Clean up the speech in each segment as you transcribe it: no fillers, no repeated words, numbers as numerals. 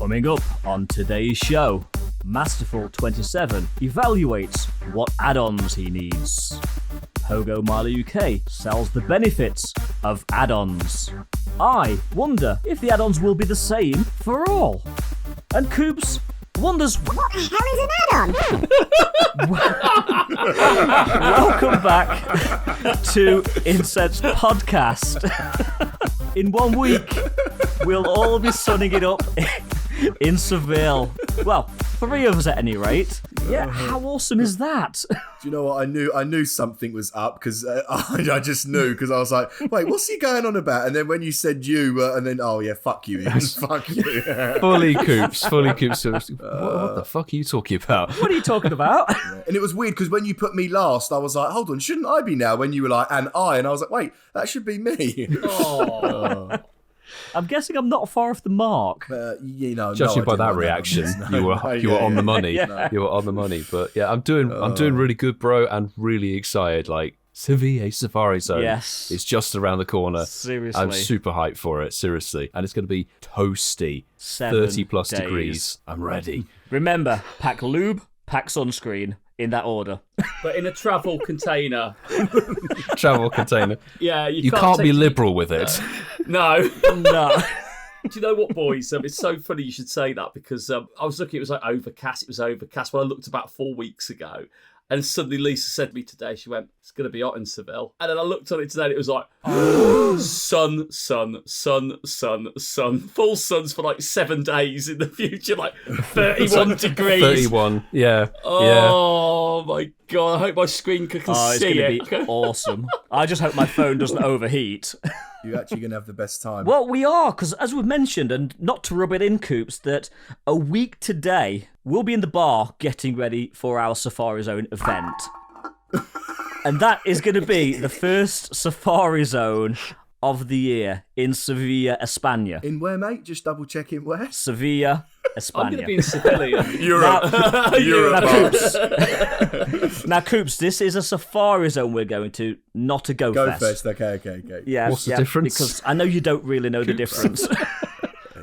Coming up on today's show, Masterful27 evaluates what add-ons he needs. PogoMarley UK sells the benefits of add-ons. I wonder if the add-ons will be the same for all. And Coops wonders, what the hell is an add-on? Welcome back to Incensed podcast. In 1 week, we'll all be sunning it up in Seville. Well, 3 of us at any rate. Yeah, how awesome is that? Do you know what? I knew something was up because I just knew because I was like, wait, what's he going on about? And then when you said you, and then, oh yeah, fuck you, Ian, fuck you. Fully Coops. What the fuck are you talking about? What are you talking about? Yeah. And it was weird because when you put me last, I was like, hold on, shouldn't I be now? When you were like, and I was like, wait, that should be me. Oh. I'm guessing I'm not far off the mark. Judging by that reaction, you were on the money. Yeah. You were on the money. But yeah, I'm doing really good, bro, and really excited. Like Sevilla Safari Zone, yes, it's just around the corner. Seriously, I'm super hyped for it. Seriously, and it's going to be toasty, 30 plus degrees. I'm ready. Remember, pack lube, pack sunscreen. In that order. But in a travel container. Travel container. Yeah, you can't be liberal with it. No. No. Do you know what, boys? It's so funny you should say that because I was looking, it was like overcast. It was overcast when I looked about 4 weeks ago. And suddenly Lisa said to me today, she went, it's going to be hot in Seville. And then I looked on it today and it was like, sun. Full suns for like 7 days in the future, like 31 degrees. 31, yeah. Oh, my God. I hope my screen can see it. It's going to be awesome. I just hope my phone doesn't overheat. You're actually going to have the best time. Well, we are, because as we've mentioned, and not to rub it in, Coops, that a week today, we'll be in the bar getting ready for our Safari Zone event. And that is going to be the first Safari Zone of the year in Sevilla, España. In where, mate? Just double checking where? Sevilla, España. I'm going to be in Sevilla. Europe. Now, Coops, this is a Safari Zone we're going to, not a Go Fest. Go Fest, okay. Yeah, what's the difference? Because I know you don't really know the difference.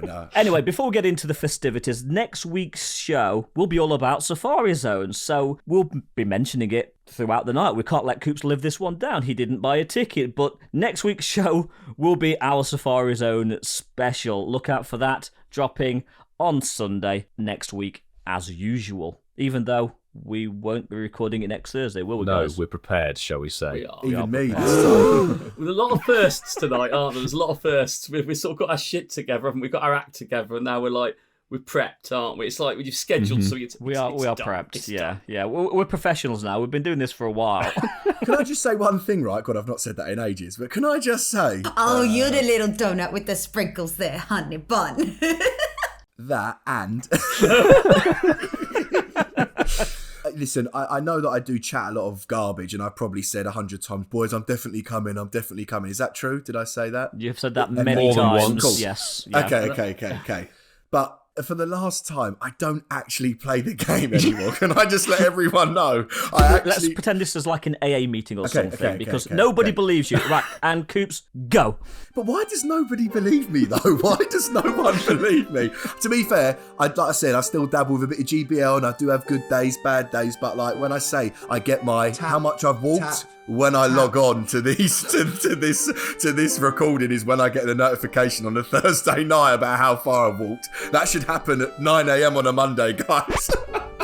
No. Anyway, before we get into the festivities, next week's show will be all about Safari Zones, so we'll be mentioning it throughout the night. We can't let Coops live this one down. He didn't buy a ticket, but next week's show will be our Safari Zone special. Look out for that, dropping on Sunday next week as usual, even though we won't be recording it next Thursday, will we, guys? No, we're prepared, shall we say. We are. Even me this time. With a lot of firsts tonight, aren't there? There's a lot of firsts. We've sort of got our shit together, haven't we? We've got our act together, and now we're prepped, aren't we? It's like when you've scheduled something. We are prepped, yeah. We're professionals now. We've been doing this for a while. Can I just say one thing, right? God, I've not said that in ages, but can I just say... Oh, you're the little donut with the sprinkles there, honey bun. That and... Listen, I know that I do chat a lot of garbage, and I've probably said 100 times, boys, I'm definitely coming. Is that true? Did I say that? You've said that many more than times. once. Cool. Yes. Yeah. Okay. But for the last time, I don't actually play the game anymore. Can I just let everyone know? Let's pretend this is like an AA meeting or something, because nobody believes you. Right, and Coops, go. But why does nobody believe me, though? Why does no one believe me? To be fair, like I said, I still dabble with a bit of GBL, and I do have good days, bad days, but like when I say I get my how much I've walked... When I log on to this recording is when I get the notification on a Thursday night about how far I've walked. That should happen at 9 a.m. on a Monday, guys.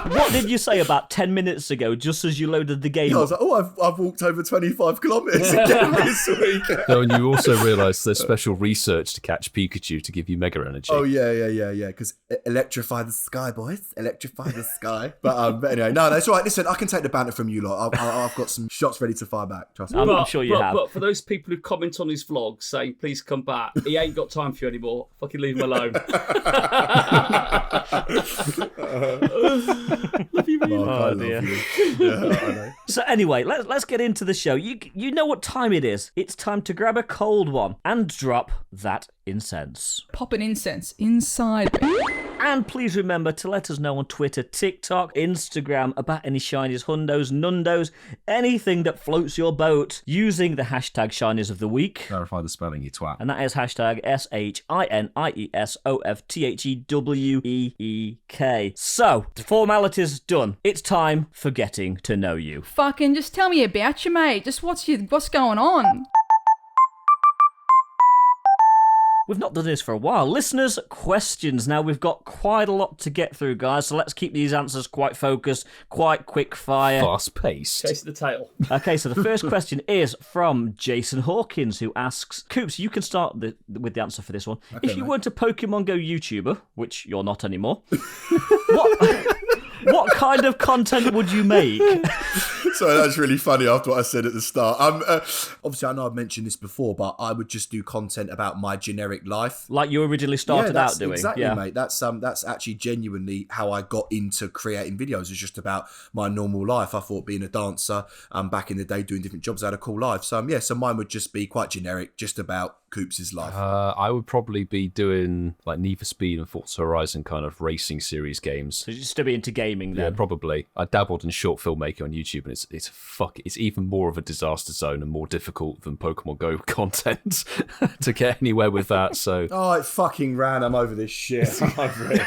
What did you say about 10 minutes ago, just as you loaded the game? Yeah, I was like, I've walked over 25 kilometres again this week. So, and you also realise there's special research to catch Pikachu to give you Mega Energy. Oh, yeah. Because electrify the sky, boys. Electrify the sky. But anyway, no, that's all right. Listen, I can take the banter from you lot. I've got some shots ready to fire back. Trust me. I'm sure you have. But for those people who comment on his vlog saying, please come back, he ain't got time for you anymore. Fucking leave him alone. Love you, man. Oh dear. Yeah, I know. So anyway, let's get into the show. You know what time it is. It's time to grab a cold one and drop that incense. Pop an incense inside me. And please remember to let us know on Twitter, TikTok, Instagram about any Shinies, Hundos, Nundos, anything that floats your boat using the hashtag Shinies of the Week. Clarify the spelling, you twat. And that is hashtag SHINIESOFTHEWEEK. So, the formality's done. It's time for getting to know you. Fucking just tell me about you, mate. Just what's going on? We've not done this for a while. Listeners' questions. Now, we've got quite a lot to get through, guys, so let's keep these answers quite focused, quite quick fire. Fast-paced. Chase the tail. Okay, so the first question is from Jason Hawkins, who asks, Coops, you can start with the answer for this one. Okay, if you mate. weren't a Pokemon Go YouTuber, which you're not anymore, what kind of content would you make? So that's really funny after what I said at the start. Obviously, I know I've mentioned this before, but I would just do content about my generic life. Like you originally started out doing. Exactly, yeah. mate. That's actually genuinely how I got into creating videos. Is just about my normal life. I thought being a dancer, back in the day doing different jobs, I had a cool life. So so mine would just be quite generic, just about Coops' life. I would probably be doing like Need for Speed and Forza Horizon kind of racing series games. So you'd still be into gaming then? Yeah, probably. I dabbled in short filmmaking on YouTube, and it's even more of a disaster zone and more difficult than Pokemon Go content to get anywhere with that. So Oh, it fucking ran. I'm over this shit. I'm over it.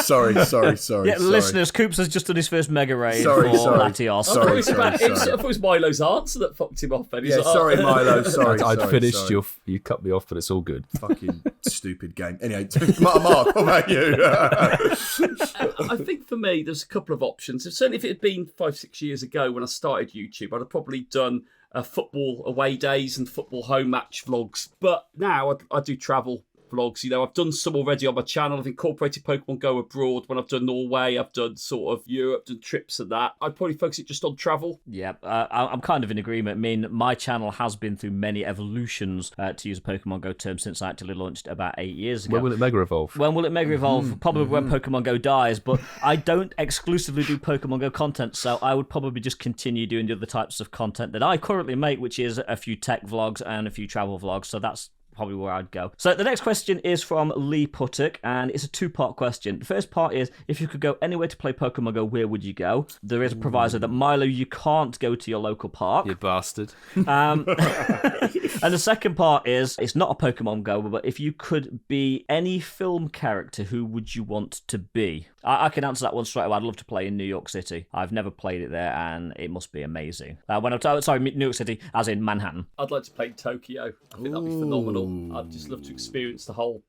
Sorry. Yeah, sorry. listeners, Coops has just done his first Mega Raid Sorry. for Latios. Sorry. I thought it was Milo's answer that fucked him off. And he's Yeah, like, sorry, Milo. Sorry. I'd finished you cut me off, but it's all good. Fucking stupid game. Anyway, Mark, what about you? I think for me, there's a couple of options. Certainly, if it had been 5-6 years ago when I started YouTube, I'd have probably done football away days and football home match vlogs. But now I do travel vlogs. You know, I've done some already on my channel. I've incorporated Pokemon Go abroad. When I've done Norway, I've done sort of Europe, done trips and that. I'd probably focus it just on travel. Yeah, I'm kind of in agreement. I mean, my channel has been through many evolutions, to use a Pokemon Go term, since I actually launched about 8 years ago. When will it Mega Evolve? When will it Mega Evolve? Probably when Pokemon Go dies, but I don't exclusively do Pokemon Go content, so I would probably just continue doing the other types of content that I currently make, which is a few tech vlogs and a few travel vlogs, so that's probably where I'd go. So the next question is from Lee Puttock, and it's a two-part question. The first part is, if you could go anywhere to play Pokemon Go, where would you go? There is a proviso that, Milo, you can't go to your local park. You bastard. And the second part is, it's not a Pokemon Go, but if you could be any film character, who would you want to be? I can answer that one straight away. I'd love to play in New York City. I've never played it there, and it must be amazing. New York City, as in Manhattan. I'd like to play Tokyo. I think that'd be phenomenal. I'd just love to experience the whole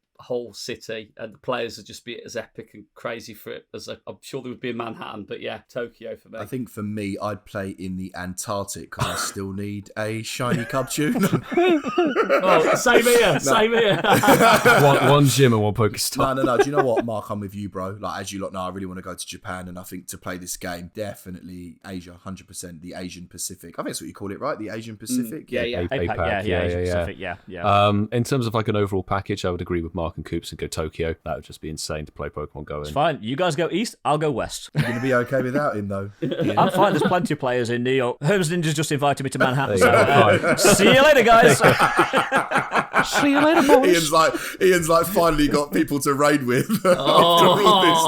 city, and the players would just be as epic and crazy for it as I'm sure there would be in Manhattan. But yeah, Tokyo for me. I think for me, I'd play in the Antarctic because I still need a shiny Cubchoo. Oh, same here. one gym and one Pokestop. No. Do you know what, Mark? I'm with you, bro. Like, as you lot know, I really want to go to Japan, and I think to play this game, definitely Asia, 100%. The Asian Pacific. I think that's what you call it, right? The Asian Pacific. Yeah. APAC, Asia Pacific, yeah. In terms of like an overall package, I would agree with Mark and Coops and go Tokyo. That would just be insane to play Pokemon Go in. It's fine. You guys go east, I'll go west. You're gonna be okay without him, though. I'm fine. There's plenty of players in New York. HermesNinja's just invited me to Manhattan. There you go. See you later, guys. See you later, boys. Ian's like finally got people to raid with after all this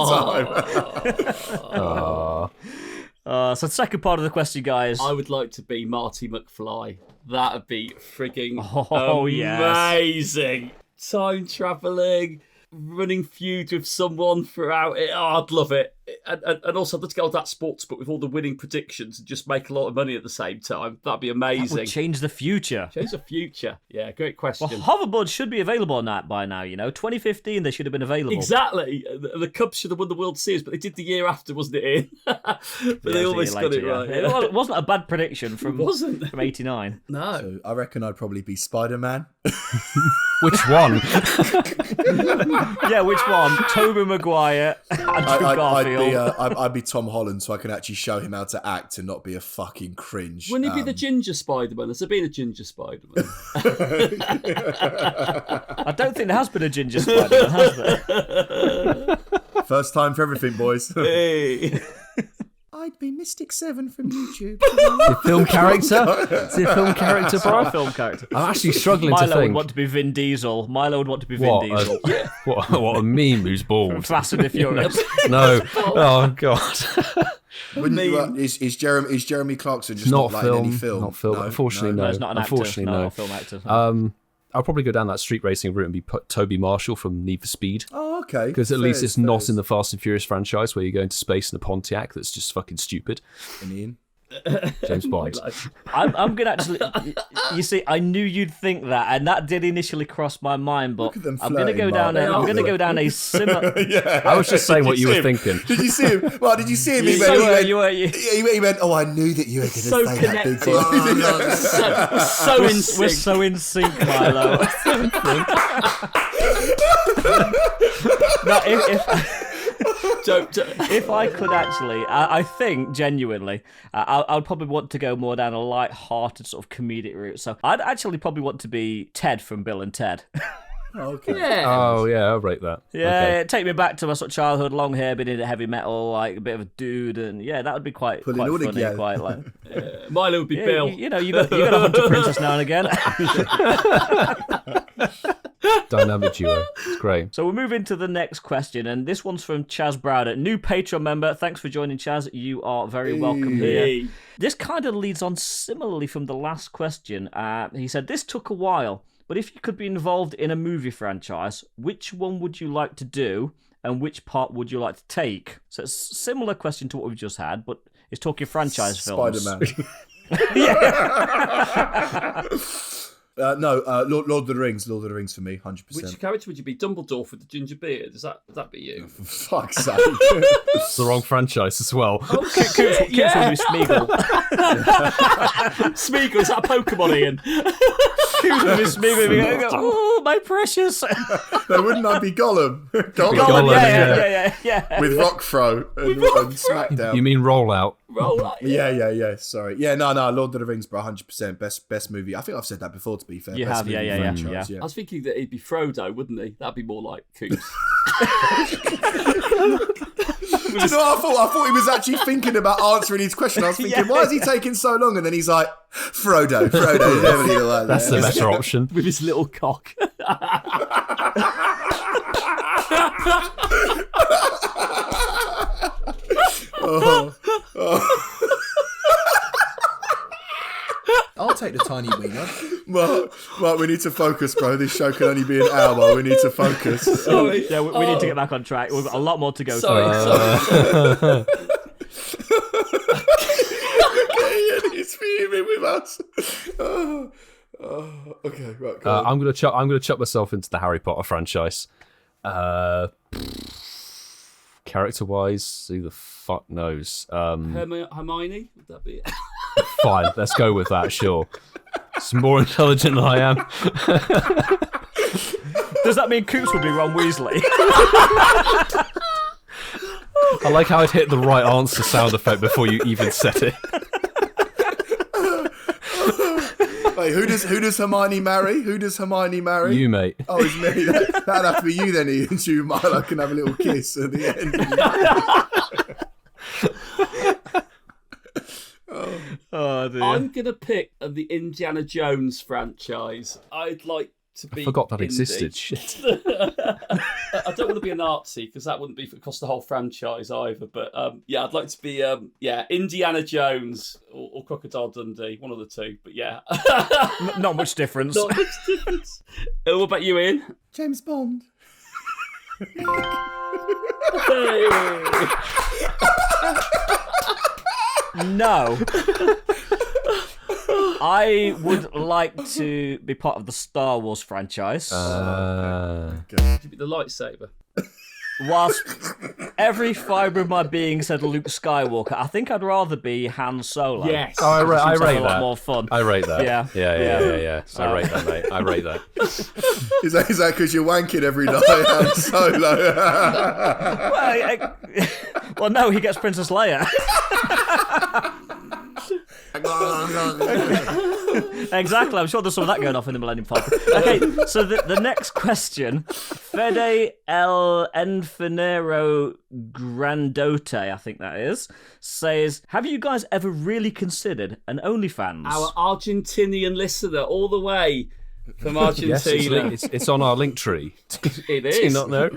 time. So the second part of the question, guys. I would like to be Marty McFly. That'd be frigging amazing. Yes. Time travelling, running feuds with someone throughout it. Oh, I'd love it. And also, I'd love to go on that sports book with all the winning predictions and just make a lot of money at the same time. That'd be amazing. That would change the future. Change the future. Yeah, great question. Well, hoverboards should be available on that by now, 2015, they should have been available. Exactly. The Cubs should have won the World Series, but they did the year after, wasn't it, Ian? But they almost got it right. Yeah. It wasn't a bad prediction from 89. No. So I reckon I'd probably be Spider-Man. Which one? Yeah, which one? Tobey Maguire, Andrew Garfield. I'd be Tom Holland, so I can actually show him how to act and not be a fucking cringe. Wouldn't he be the ginger Spider-Man? Has there been a ginger Spider-Man? I don't think there has been a ginger Spider-Man, has there? First time for everything, boys. Hey. I'd be Mystic 7 from YouTube. The film character? Is he a film character, bro? A film character. I'm actually struggling to Milo would think. want to be Vin Diesel. Milo would want to be Vin Diesel. What a meme who's bald. Fast and the Furious. No. Oh, God. Is Jeremy Clarkson just not like in any film? Not film. No, Unfortunately, no. No, he's not an actor. Unfortunately, Not no. a film actor. I'll probably go down that street racing route and be Toby Marshall from Need for Speed. Oh, okay. Because at least it's not in the Fast and Furious franchise where you go into space in a Pontiac that's just fucking stupid. Ian. James Bond. I'm gonna actually. You see, I knew you'd think that, and that did initially cross my mind. But I'm gonna go down. I'm gonna go down a similar. Yeah. I was just saying what you were thinking. Did you see him? Well, did you see him? He went, oh, I knew that you were going to So say connected. that. So in We're sync. so in sync, Milo. No, if I could actually, I think genuinely, I'd probably want to go more down a light-hearted sort of comedic route. So I'd actually probably want to be Ted from Bill and Ted. Okay. Yeah. Oh, yeah, I'll rate that. Yeah, take me back to my sort of childhood, long hair, been into heavy metal, like a bit of a dude, and yeah, that would be quite Pulling all funny, together. quite like. Milo would be Yeah, Bill. you know, you got to hunt a princess now and again. Dynamic duo. It's great. So we'll move into the next question, and this one's from Chaz Browder, new Patreon member. Thanks for joining, Chaz. You are very welcome here. Hey. This kind of leads on similarly from the last question. He said, this took a while, but if you could be involved in a movie franchise, which one would you like to do, and which part would you like to take? So it's a similar question to what we've just had, but it's talking franchise films. Spider-Man. Yeah. No, Lord of the Rings. Lord of the Rings for me, 100%. Which character would you be? Dumbledore with the ginger beard? Would that be you? For fuck's sake. It's the wrong franchise as well. Coops will be Smeagol. Smeagol, is that a Pokemon, Ian? Coops will be Smeagol. Oh, my precious. No, wouldn't I be Gollum? Gollum, Yeah. With Rock Throw and Smackdown. You mean Rollout? Roll out. Yeah. Sorry. Yeah, no. Lord of the Rings, bro. 100% best movie. I think I've said that before. To be fair, You best have, yeah, movie yeah. franchise, I was thinking that he'd be Frodo, wouldn't he? That'd be more like Coops. Do you know what I thought he was actually thinking about answering his question. I was thinking, why is he taking so long? And then he's like, Frodo. Definitely like That's the better option. With his little cock. I'll take the tiny wiener. Well, we need to focus, bro. This show can only be an hour. We need to focus. Sorry. Yeah, we need to get back on track. We've got a lot more to go Sorry. He's fuming with us. Okay, right. Go on. I'm gonna chuck myself into the Harry Potter franchise. Character-wise, who the fuck knows? Hermione? Would that be it? Fine, let's go with that. Sure. It's more intelligent than I am. Does that mean Coops would be Ron Weasley? I like how I'd hit the right answer sound effect before you even said it. Wait, who does Hermione marry? Who does Hermione marry? You, mate. Oh, it's me. That'd have to be you then, Ian. You and Milo can have a little kiss at the end. Oh, dear. I'm going to pick the Indiana Jones franchise. I'd like to be I forgot that indie. existed. Shit. I don't want to be a Nazi because that wouldn't be across the whole franchise either. But yeah, I'd like to be Indiana Jones or Crocodile Dundee, one of the two. But yeah, Not much difference. not much difference. What about you, Ian? James Bond. No. I would like to be part of the Star Wars franchise. Would you be the lightsaber? Whilst every fibre of my being said Luke Skywalker, I think I'd rather be Han Solo. Yes. Oh, I rate Seems like a that. lot more fun. I rate that. Yeah. Yeah. I rate that, mate. I rate that. Is that because you're wanking every night, Han Solo? Well, no, he gets Princess Leia. Exactly, I'm sure there's some of that going off in the Millennium Falcon. Okay, so the next question, Fede El Enfinero Grandote, I think that is, says, have you guys ever really considered an OnlyFans? Our Argentinian listener, all the way from Yes, Argentina. it's on our link tree. It Do is. you not know?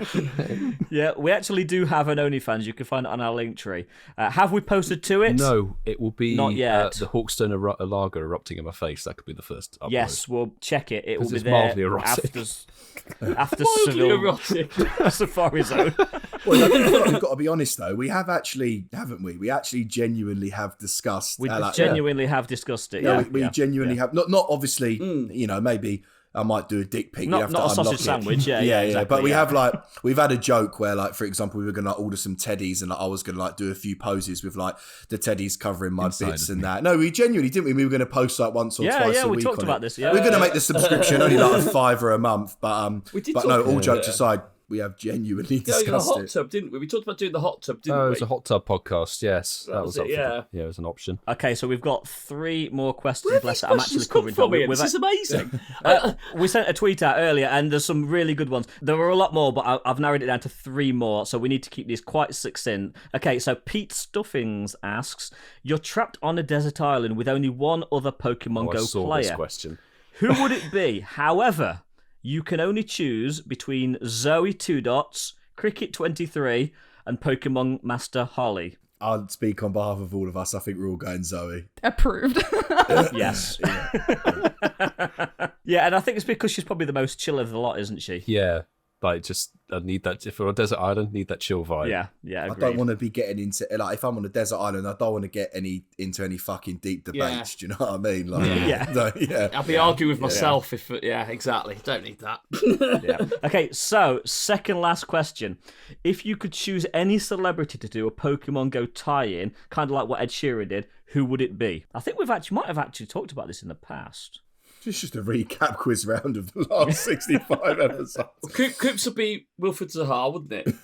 Yeah, we actually do have an OnlyFans. You can find it on our link tree. Have we posted to it? No, it will be Not yet. the Hawkstone lager erupting in my face. That could be the first upload. Yes, we'll check it. It will be it's there mildly erotic. after Mildly Seville erotic. Safari Zone. Well, I think we've got to be honest though. We have actually, haven't we? We actually genuinely have discussed. We genuinely have discussed it. Yeah, we genuinely have. Not obviously. You know, maybe I might do a dick pic. Not you have a to sausage unlock it. sandwich. Yeah, exactly, But we yeah. have we've had a joke where for example, we were gonna order some teddies, and I was gonna do a few poses with the teddies covering my Inside bits of and me. that. No, we genuinely didn't. We were gonna post once or twice a Yeah, week. we talked on about it. this. Yeah, we're gonna make the subscription only a $5 a month, We did but talk no. about All it. jokes aside, we have genuinely Going a discussed hot it. tub, didn't we? We talked about doing the hot tub, didn't Oh, it we? was a hot tub podcast. Yes, That was it, up for yeah. it was an option. Okay, so we've got 3 more questions Where have left these that I'm questions actually come covering. from, Ian? We've- This is amazing. we sent a tweet out earlier, and there's some really good ones. There were a lot more, but I've narrowed it down to 3 more, so we need to keep these quite succinct. Okay, so Pete Stuffings asks, you're trapped on a desert island with only one other Pokemon I Go saw this player. question. Who would it be? However, you can only choose between Zoe 2 Dots, Cricket 23, and Pokemon Master Holly. I'll speak on behalf of all of us. I think we're all going Zoe. Approved. Yes. Yeah, and I think it's because she's probably the most chill of the lot, isn't she? Yeah, I need that. If we're on a desert island, need that chill vibe. Yeah, I agreed. don't want to be getting into if I'm on a desert island, I don't want to get into any fucking deep debates. Do you know what I mean? Yeah. I'll be arguing with myself if... Yeah, exactly. Don't need that. Yeah. Okay, so second last question. If you could choose any celebrity to do a Pokemon Go tie-in, kind of like what Ed Sheeran did, who would it be? I think might have actually talked about this in the past. It's just a recap quiz round of the last 65 episodes. Coops would be Wilfred Zaha, wouldn't it?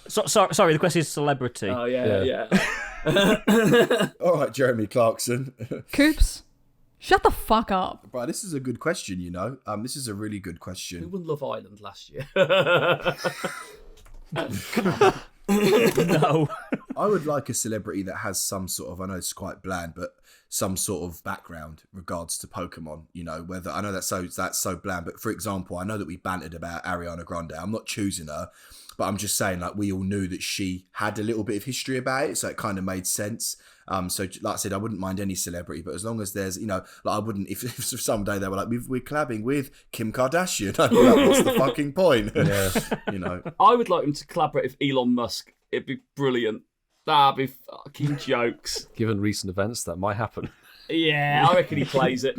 Sorry, the question is celebrity. Oh, yeah. All right, Jeremy Clarkson. Coops, shut the fuck up. Right, this is a good question, you know. This is a really good Who question. won Love Island last year? No. I would like a celebrity that has some sort of, I know it's quite bland, but some sort of background regards to Pokemon, you know, whether I know that's so bland, but for example, I know that we bantered about Ariana Grande. I'm not choosing her, but I'm just saying, we all knew that she had a little bit of history about it, so it kind of made sense. So like I said, I wouldn't mind any celebrity, but as long as there's, I wouldn't, if someday they were like, we're collabing with Kim Kardashian, I'd be like, what's the fucking point? Yeah. I would like him to collaborate with Elon Musk. It'd be brilliant. That'd be fucking jokes. Given recent events, that might happen. Yeah, I reckon he plays it.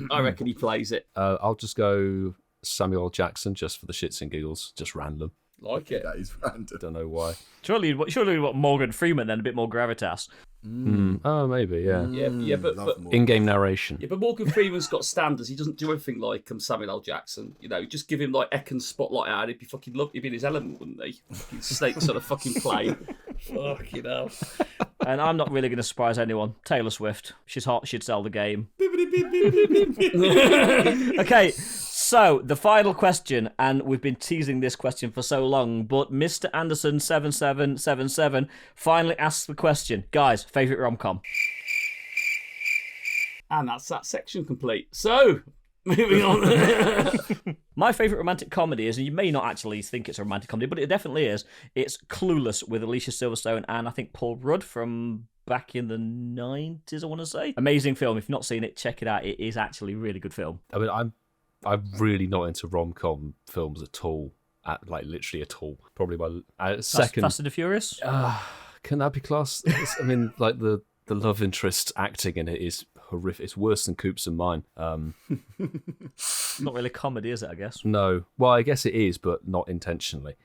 I'll just go Samuel L. Jackson just for the shits and giggles, just random. Like it. That is random. Don't know why. Surely what Morgan Freeman then, a bit more gravitas. Oh, maybe, yeah. Yeah, but In-game narration. Yeah, but Morgan Freeman's got standards. He doesn't do anything like Samuel L. Jackson. You know, just give him Ekans spotlight out. He'd be fucking lovely. He'd be in his element, wouldn't he? Fucking snakes on a fucking plane. Fucking hell. And I'm not really going to surprise anyone. Taylor Swift. She's hot. She'd sell the game. Okay, so the final question, and we've been teasing this question for so long, but Mr. Anderson7777 finally asks the question. Guys, favourite rom-com? And that's that section complete. So, moving on. My favourite romantic comedy is, and you may not actually think it's a romantic comedy, but it definitely is, it's Clueless with Alicia Silverstone and I think Paul Rudd from back in the 90s, I want to say. Amazing film. If you've not seen it, check it out. It is actually a really good film. I mean, I'm really not into rom-com films at all. Literally at all. Probably my second... Fast and the Furious? Can that be classed? I mean, the love interest acting in it is horrific. It's worse than Coops and mine. Not really comedy, is it, I guess? No. Well, I guess it is, but not intentionally.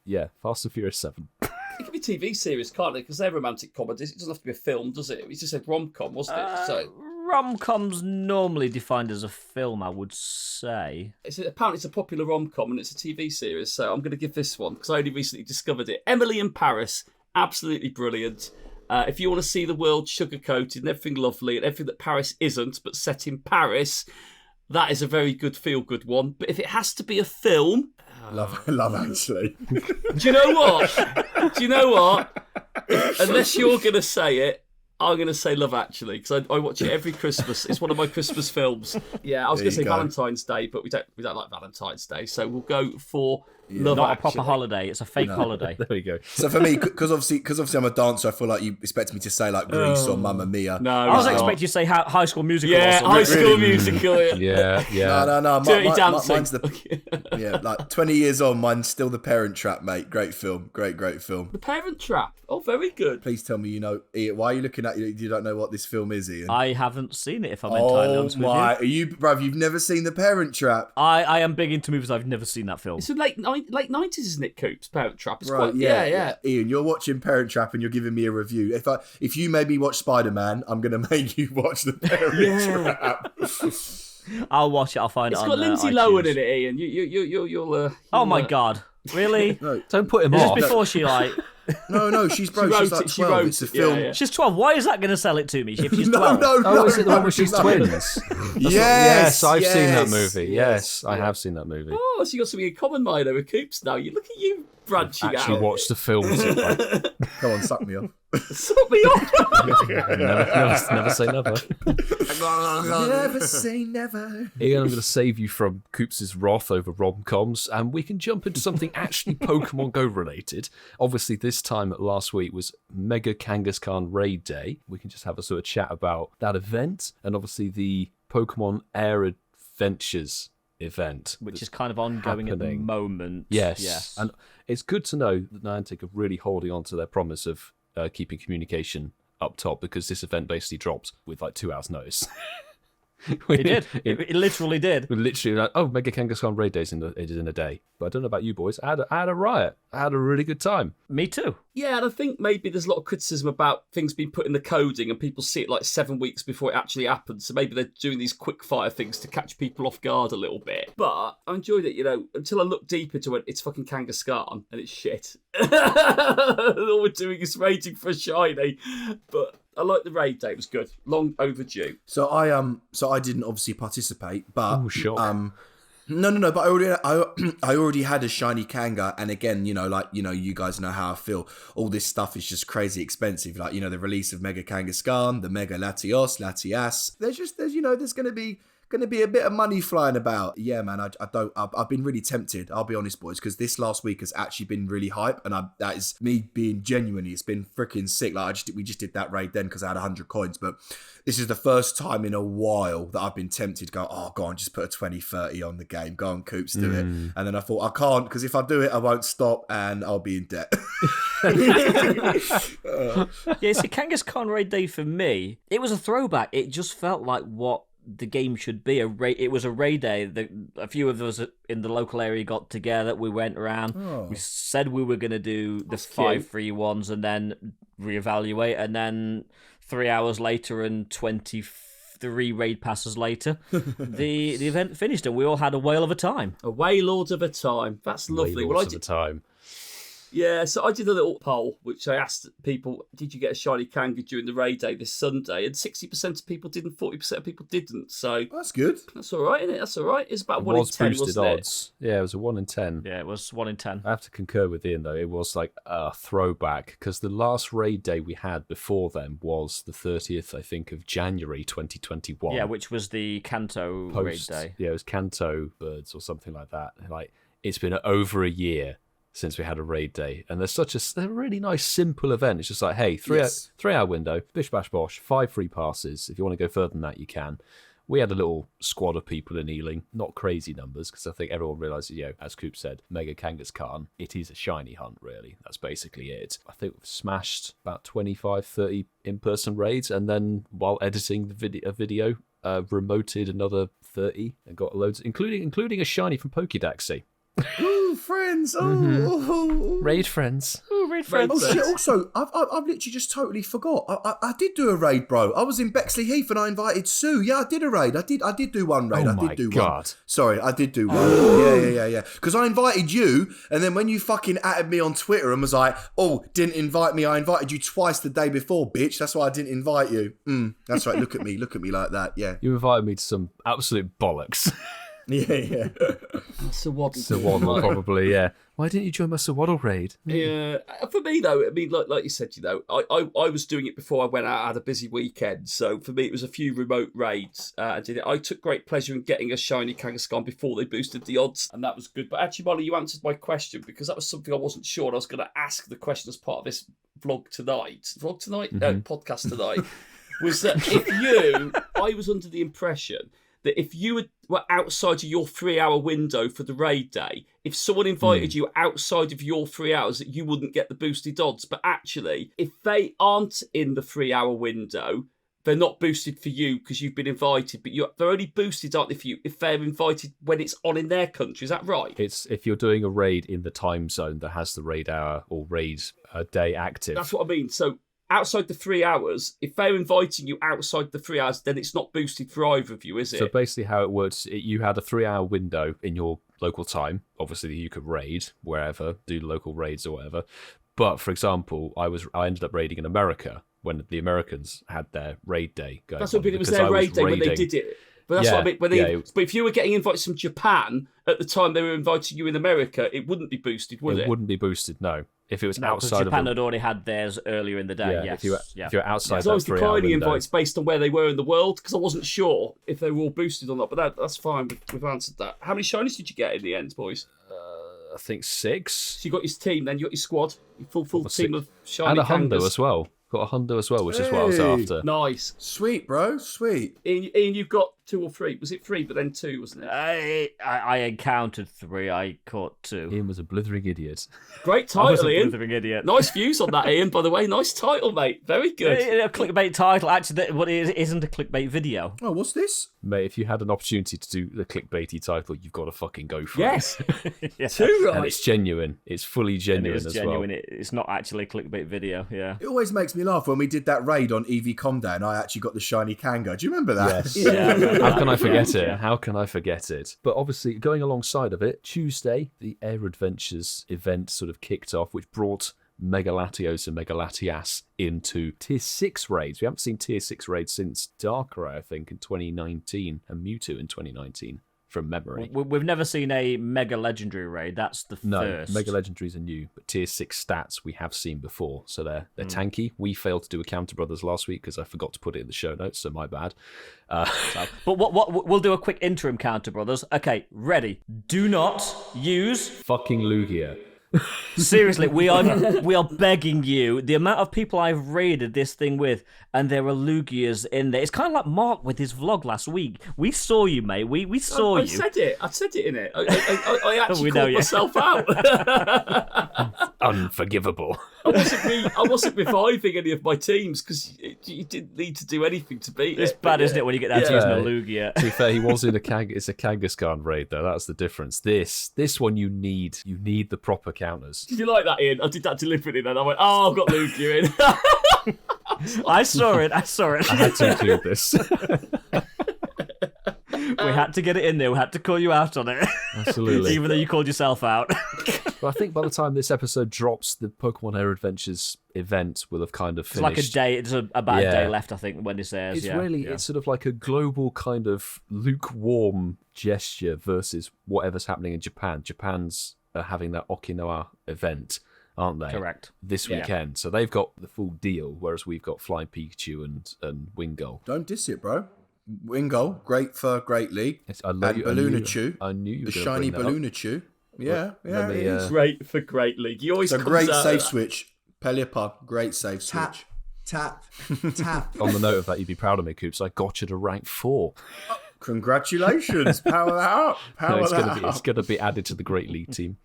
Yeah, Fast and Furious 7. It could be TV series, can't it? Because they're romantic comedies. It doesn't have to be a film, does it? It just said rom-com, wasn't it? So Rom-com's normally defined as a film, I would say. apparently it's a popular rom-com and it's a TV series, so I'm going to give this one because I only recently discovered it. Emily in Paris, absolutely brilliant. If you want to see the world sugar-coated and everything lovely and everything that Paris isn't, but set in Paris, That is a very good feel-good one. But if it has to be a film... Love Actually. Do you know what? Unless you're going to say it, I'm going to say Love Actually, because I watch it every Christmas. It's one of my Christmas films. Yeah, I was going to say Valentine's Day, but we don't like Valentine's Day, so we'll go for Love Not Actually. a proper holiday. It's a fake holiday. There we go. So for me, because obviously I'm a dancer, I feel like you expect me to say like Grease or Mamma Mia. No, I was it's not. expecting you to say High School Musical. Yeah, or High something. School Musical. Yeah. No. Dirty Dancing. Mine's like 20 years on. Mine's still The Parent Trap, mate. Great film. Great film. The Parent Trap. Oh, very good. Please tell me you know. Ian, why are you looking at you don't know what this film is, Ian? I haven't seen it, if I'm entirely Oh honest with my! you. Are you, bruv? You've never seen The Parent Trap? I am big into movies. I've never seen that film. It's a late 90s, isn't it, Coops? Parent Trap. It's Right, quite, yeah. Ian, you're watching Parent Trap and you're giving me a review. If you made me watch Spider-Man, I'm gonna make you watch The Parent Trap. I'll watch it. I'll find It's it on got Lindsay iTunes. Lohan in it, Ian. You'll Oh my god! Really? No, Don't put him Just off. before she like... no, she's wrote she's like it, she 12. wrote It's a it, film. yeah. She's 12. Why is that going to sell it to me if she's 12? Oh, is it the one where she's no. twins? Yes, I've seen that yes, movie. Yes, I have seen that movie. Oh, so you got something in common, Milo, with Coops now. You look at you branching Actually out. watched the film. Come on, suck me off. Sort me off. never say never. Never say never. Ian, I'm going to save you from Coops' wrath over rom-coms, and we can jump into something actually Pokemon Go related. Obviously, this time last week was Mega Kangaskhan Raid Day. We can just have a sort of chat about that event, and obviously the Pokemon Air Adventures event, Which is kind of ongoing at the happening. moment. Yes. And it's good to know that Niantic are really holding on to their promise of keeping communication up top, because this event basically dropped with like 2 hours notice. It did. It literally did. We're literally like, oh, Mega Kangaskhan Raid Day is in a day. But I don't know about you boys. I had a riot. I had a really good time. Me too. Yeah, and I think maybe there's a lot of criticism about things being put in the coding and people see it like 7 weeks before it actually happens. So maybe they're doing these quick fire things to catch people off guard a little bit. But I enjoyed it, until I looked deep into it. It's fucking Kangaskhan and it's shit. All we're doing is raging for a shiny. But I like the raid day. It was good. Long overdue. So I didn't obviously participate, but shock. No, but I already had a shiny Kanga, and again, you guys know how I feel. All this stuff is just crazy expensive. Like, the release of Mega Kangaskhan, the Mega Latios, Latias. There's going to be a bit of money flying about. Yeah, man, I've been really tempted, I'll be honest, boys, because this last week has actually been really hype, and that is me being genuinely, it's been freaking sick. Like, we just did that raid then because I had 100 coins, but this is the first time in a while that I've been tempted to go, oh, go on, just put a 20, 30 on the game. Go on, Coops, do it. And then I thought, I can't, because if I do it, I won't stop, and I'll be in debt. Yeah, see, Kangaskhan Raid Day for me, it was a throwback. It just felt like what the game should be. It was a raid day. A few of us in the local area got together. We went around. We said we were going to do the 5 free ones and then reevaluate. And then 3 hours later and 23 raid passes later, the event finished and we all had a whale of a time. A waylord of a time. That's lovely. Way lots of the time. Yeah, so I did a little poll, which I asked people, did you get a shiny Kanga during the raid day this Sunday? And 60% of people did and 40% of people didn't. So That's good. that's all right, isn't it? That's all right. It's about It 1 in was 10, boosted wasn't odds. Yeah, it was a 1 in 10. Yeah, it was 1 in 10. I have to concur with Ian, though. It was like a throwback, because the last raid day we had before then was the 30th, I think, of January 2021. Yeah, which was the Kanto raid day. Yeah, it was Kanto Birds or something like that. Like, it's been over a year since we had a raid day, and they're a really nice, simple event. It's just like, hey, 3 hour window, bish bash bosh, 5 free passes. If you want to go further than that, you can. We had a little squad of people in Ealing, not crazy numbers, because I think everyone realises, as Coop said, Mega Kangaskhan, it is a shiny hunt, really. That's basically it. I think we've smashed about 25, 30 in-person raids, and then while editing a video, remoted another 30 and got loads, including a shiny from Pokédaxi. Ooh, free. friends. Oh, Raid friends. Raid friends. Oh shit! Also, I've literally just totally forgot. I did do a raid, bro. I was in Bexley Heath and I invited Sue. Yeah, I did a raid. I did do one raid. Oh I did do my God. one. Sorry, I did do one. Yeah. Because I invited you, and then when you fucking added me on Twitter and was like, "Oh, didn't invite me. I invited you twice the day before, bitch. That's why I didn't invite you." That's right. Look at me like that. Yeah. You invited me to some absolute bollocks. Yeah. Sawaddle, probably, yeah. Why didn't you join my Sawaddle raid? Yeah, for me though, I mean, like you said, I was doing it before I went out. I had a busy weekend, so for me it was a few remote raids. I did it. I took great pleasure in getting a shiny Kangaskhan before they boosted the odds, and that was good. But actually, Molly, you answered my question because that was something I wasn't sure. And I was going to ask the question as part of this podcast tonight. Was that I was under the impression that if you were outside of your 3-hour window for the raid day, if someone invited you outside of your 3 hours, that you wouldn't get the boosted odds. But actually, if they aren't in the 3-hour window, they're not boosted for you because you've been invited. But they're only boosted, aren't they, for you if they're invited when it's on in their country. Is that right? It's if you're doing a raid in the time zone that has the raid hour or raid day active. That's what I mean. So outside the 3 hours, if they're inviting you outside the 3 hours, then it's not boosted for either of you, is it? So basically how it works, you had a 3-hour window in your local time. Obviously you could raid wherever, do local raids or whatever. But for example, I ended up raiding in America when the Americans had their raid day going on. That's what it was their raid day when they did it. But that's what I mean. But if you were getting invites from Japan at the time they were inviting you in America, it wouldn't be boosted, would it? It wouldn't be boosted, no. If it was outside Japan had already had theirs earlier in the day. Yeah, yes. if you're outside So I was that 3-hour declining window. invites based on where they were in the world because I wasn't sure if they were all boosted or not. But that's fine. We've answered that. How many shinies did you get in the end, boys? I think 6. So you got your team, then you got your squad, your full team of shiny And a hundo Kangas. as well. Got a hundo as well, which is what I was after. Nice. Sweet, bro. Sweet. Ian, you've got 2 or 3. Was it 3, but then 2, wasn't it? I encountered 3. I caught 2. Ian was a blithering idiot. Great I was title, a Ian. blithering idiot. Nice views on that, Ian, by the way. Nice title, mate. Very good. A clickbait title. Actually, what it isn't a clickbait video. Oh, what's this? Mate, if you had an opportunity to do the clickbaity title, you've got to fucking go for Yes. it. Yeah. 2 right. And it's genuine. It's fully And genuine it was as genuine. well. It's not actually a clickbait video. Yeah. It always makes me laugh when we did that raid on EV Comday and I actually got the shiny Kanga. Do you remember that? Yes. Yeah. How can I forget it? Yeah. How can I forget it? But obviously, going alongside of it, Tuesday, the Air Adventures event sort of kicked off, which brought Mega Latios and Mega Latias into Tier 6 raids. We haven't seen Tier 6 raids since Darkrai, I think, in 2019, and Mewtwo in 2019, from memory. We've never seen a Mega Legendary raid. That's the first. Mega Legendaries are new, but Tier 6 stats we have seen before, so they're tanky. We failed to do a Counter Brothers last week because I forgot to put it in the show notes, so my bad. But what we'll do a quick interim counter, brothers. Okay, ready. Do not use. Fucking Lugia. Seriously, we are begging you. The amount of people I've raided this thing with, and there are Lugias in there. It's kind of like Mark with his vlog last week. We saw you, mate. We saw I you. said it. I said it in it. I actually We know, called yeah. myself out. Unforgivable. I wasn't reviving any of my teams because you didn't need to do anything to beat It's it. bad, isn't it, when you get down to Yeah. using a Lugia? To be fair, he was in it's a Kangaskhan raid though. That's the difference. This one you need the proper counters. Did you like that, Ian? I did that deliberately then. I went, I've got Lugia in. I saw it. I had to include this. We had to get it in there. We had to call you out on it. Absolutely. Even though you called yourself out. But I think by the time this episode drops, the Pokemon Air Adventures event will have kind of It's finished. like a day. It's about Yeah. a day left, I think, when this airs. It's yeah. really, Yeah. it's sort of like a global kind of lukewarm gesture versus whatever's happening in Japan. Japan's having that Okinawa event, aren't they? Correct. This Yeah. weekend. So they've got the full deal, whereas we've got Flying Pikachu and Wingull. Don't diss it, bro. Wingull, great for Great League. It's- And Balloonichu, I knew you were the gonna shiny bring that up. Balloonichu. Yeah, let me, it is. Great for Great League. He always It's a comes great out save of that. switch. Pelipper, great save Tap, switch. tap, tap. On the note of that, you'd be proud of me, Coops. I got you to rank 4. Congratulations. Power that up. Power It's that it's up. gonna be added to the Great League team.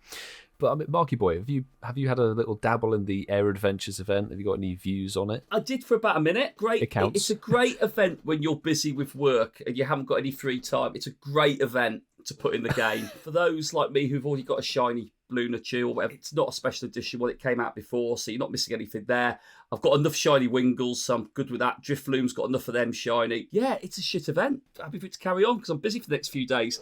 But I mean, Marky Boy, have you had a little dabble in the Air Adventures event? Have you got any views on it? I did for about a minute. Great. It counts. It's a great event when you're busy with work and you haven't got any free time. It's a great event to put in the game. For those like me who've already got a shiny Drifloon or whatever. It's not a special edition one. It came out before, so you're not missing anything there. I've got enough shiny Wingles, so I'm good with that. Drifloon's got enough of them shiny. Yeah, it's a shit event. Happy for it to carry on because I'm busy for the next few days.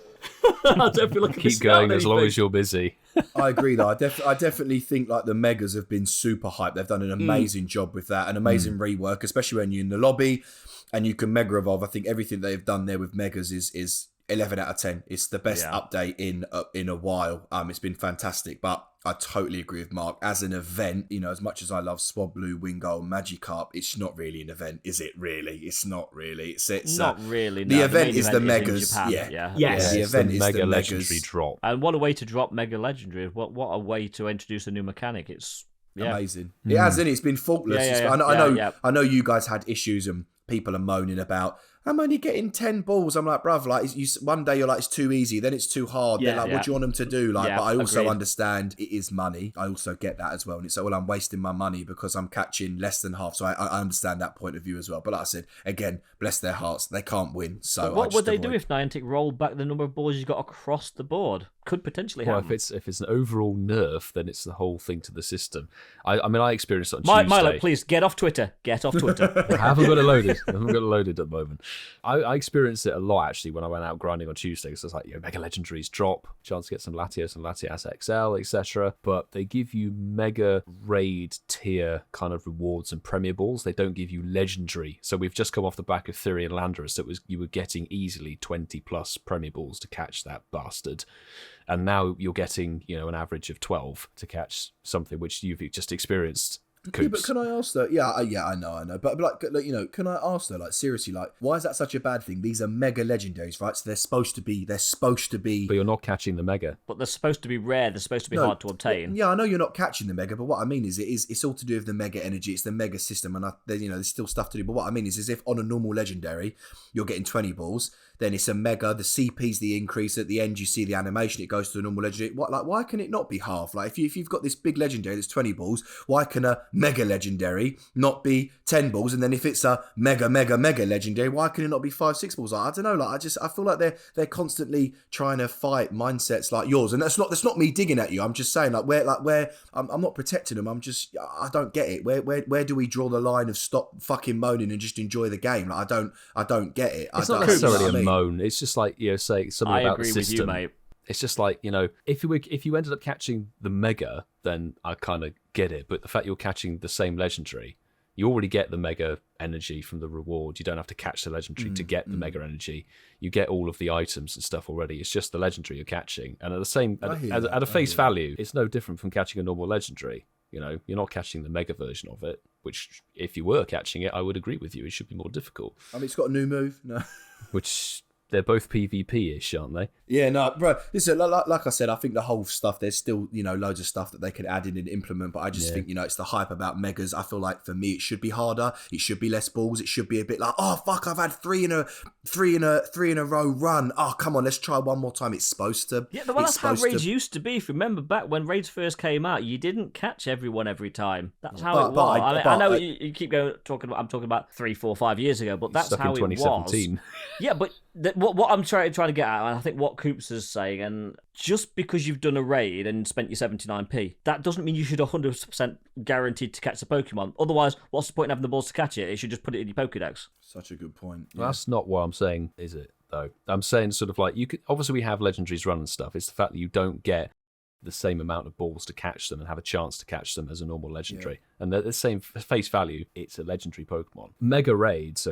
I don't feel like I'm Keep going as long as you're busy. I agree though. I definitely think like the megas have been super hyped. They've done an amazing job with that, an amazing rework, especially when you're in the lobby and you can mega evolve. I think everything they've done there with megas is 11 out of 10. It's the best update in a while. It's been fantastic, but I totally agree with Mark. As an event, you know, as much as I love Swablu, Wingull, Magikarp, it's not really an event, is it? Really, it's not really. It's not really. The no. event The is main the event megas. is in Japan, Yes. Yeah, the event is mega the legendary megas. drop. And what a way to drop mega legendary! What a way to introduce a new mechanic! It's Amazing. It has, and it's been faultless. I know you guys had issues and people are moaning about, I'm only getting 10 balls. I'm like, bruv, like one day you're like, it's too easy, then it's too hard. Then like, what do you want them to do? Like, but I also understand it is money. I also get that as well. And it's like, well, I'm wasting my money because I'm catching less than half. So I understand that point of view as well. But like I said, again, bless their hearts, they can't win. So but what would they do if Niantic rolled back the number of balls you got across the board? Could potentially happen. Well, if it's an overall nerf, then it's the whole thing to the system. I mean, I experienced it on Tuesday. Milo, please get off Twitter. Get off Twitter. I haven't got it loaded. I haven't got it loaded at the moment. I experienced it a lot actually when I went out grinding on Tuesday. So it's like, mega legendaries drop, chance to get some Latios and Latias XL, etc. But they give you mega raid tier kind of rewards and premier balls. They don't give you legendary. So we've just come off the back of Therian Landorus. That was, you were getting easily 20 plus premier balls to catch that bastard. And now you're getting, an average of 12 to catch something which you've just experienced. Yeah, but can I ask though? Yeah, I know. But like, can I ask though? Like, seriously, like, why is that such a bad thing? These are mega legendaries, right? So they're supposed to be. But you're not catching the mega. But they're supposed to be rare. They're supposed to be hard to obtain. Yeah, I know you're not catching the mega, but what I mean is, it's all to do with the mega energy. It's the mega system, and there's still stuff to do. But what I mean is if on a normal legendary, you're getting 20 balls. Then it's a mega. The CP's the increase. At the end, you see the animation. It goes to a normal legendary. Why can it not be half? Like, if you've got this big legendary that's 20 balls, why can a mega legendary not be 10 balls? And then if it's a mega legendary, why can it not be 5-6 balls? Like, I don't know. Like, I feel like they're constantly trying to fight mindsets like yours. And that's not me digging at you. I'm just saying where I'm not protecting them. I don't get it. Where do we draw the line of stop fucking moaning and just enjoy the game? Like, I don't get it. It's not necessarily a moan. It's just like, say something about the system. I agree with you, mate. It's just like, if you ended up catching the mega, then I kind of get it. But the fact you're catching the same legendary, you already get the mega energy from the reward. You don't have to catch the legendary to get the mega energy. You get all of the items and stuff already. It's just the legendary you're catching. And at a face value, it's no different from catching a normal legendary. You're not catching the mega version of it, which if you were catching it, I would agree with you. It should be more difficult. I mean, it's got a new move. No. Which they're both PvP-ish, aren't they? Yeah, no, bro. Listen, like I said, I think the whole stuff, there's still, loads of stuff that they could add in and implement, but I just think, it's the hype about megas. I feel like for me, it should be harder. It should be less balls. It should be a bit like, oh, fuck, I've had three in a row run. Oh, come on, let's try one more time. It's supposed to. Yeah, well, that's how raids used to be. If you remember back when raids first came out, you didn't catch everyone every time. That's how it was. I know you keep I'm talking about 3, 4, 5 years ago, but that's how it was. 2017. Yeah, but what I'm trying to get at, and I think what Coops is saying, and just because you've done a raid and spent your 79p, that doesn't mean you should 100% guaranteed to catch the Pokemon. Otherwise, what's the point in having the balls to catch it? You should just put it in your Pokédex. Such a good point. Well, that's not what I'm saying, is it, though? I'm saying sort of like, obviously we have legendaries run and stuff. It's the fact that you don't get the same amount of balls to catch them and have a chance to catch them as a normal legendary. Yeah. And they're the same face value, it's a legendary Pokemon. Mega raids,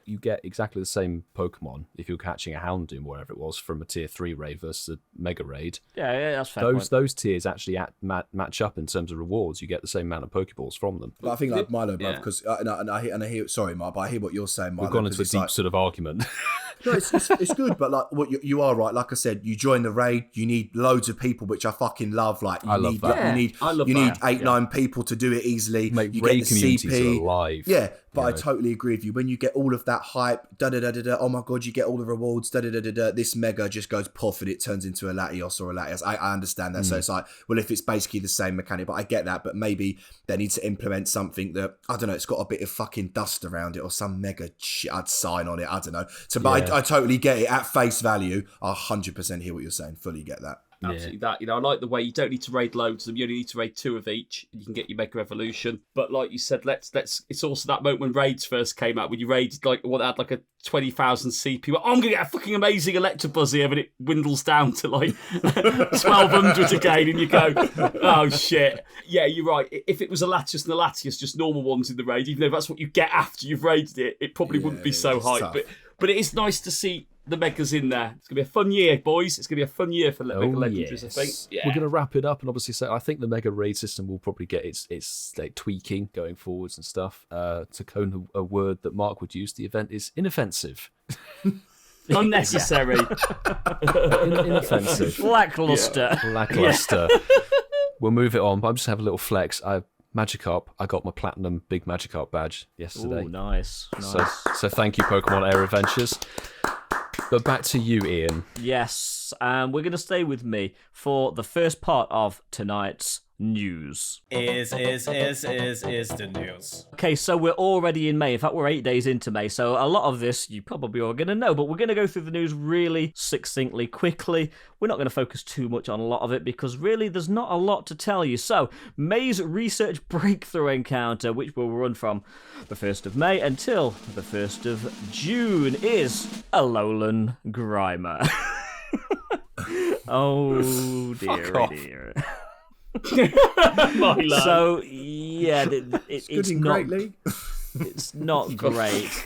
you get exactly the same Pokemon if you're catching a Houndoom or whatever it was from a tier 3 raid versus a Mega raid. Yeah, that's fair. Those tiers actually match up in terms of rewards. You get the same amount of Pokeballs from them. But I think like Milo, bro, because I hear, sorry, Mark, but I hear what you're saying, Milo. We've gone into a deep sort of argument. No, it's good, but like what you are right. Like I said, you join the raid, you need loads of people, which I fucking love. Like you need 8-9 people to do it easily. Make you raid get the communities CP. are alive. Yeah, but I totally agree with you. When you get all of that hype, oh my god, you get all the rewards, this mega just goes puff and it turns into a Latios or a Latias. I understand that. So it's like, well, if it's basically the same mechanic, but I get that. But maybe they need to implement something that, I don't know, it's got a bit of fucking dust around it or some mega shit. I'd sign on it. I don't know. But I totally get it at face value. I 100% hear what you're saying. Fully get that. Absolutely that. I like the way you don't need to raid loads of them. You only need to raid 2 of each, and you can get your Mega Evolution. But like you said, let's. It's also that moment when raids first came out, when you raided had like a 20,000 CP. Well, I'm gonna get a fucking amazing Electabuzz here, but it dwindles down to like 1,200 again, and you go, oh shit. Yeah, you're right. If it was a Latios and a Latias, just normal ones in the raid, even though that's what you get after you've raided it, it probably wouldn't be so hype. But it is nice to see the Megas in there. It's going to be a fun year, boys. It's going to be a fun year for Mega Legendaries, I think. Yeah. We're going to wrap it up and obviously say I think the Mega Raid system will probably get its like, tweaking going forwards and stuff. To coin a word that Mark would use, the event is inoffensive. Unnecessary. Inoffensive. Lackluster. Lackluster. We'll move it on, but I'm just have a little flex. Magikarp, I got my platinum big Magikarp badge yesterday. Oh, nice. So thank you, Pokemon Air Adventures. But back to you, Ian. Yes, we're going to stay with me for the first part of tonight's news. Is the news. Okay, so we're already in May. In fact, we're 8 days into May, so a lot of this you probably are going to know, but we're going to go through the news really succinctly, quickly. We're not going to focus too much on a lot of it because really there's not a lot to tell you. So, May's research breakthrough encounter, which will run from the 1st of May until the 1st of June, is Alolan Grimer. Oh, dear. So yeah, it's not greatly. It's not great.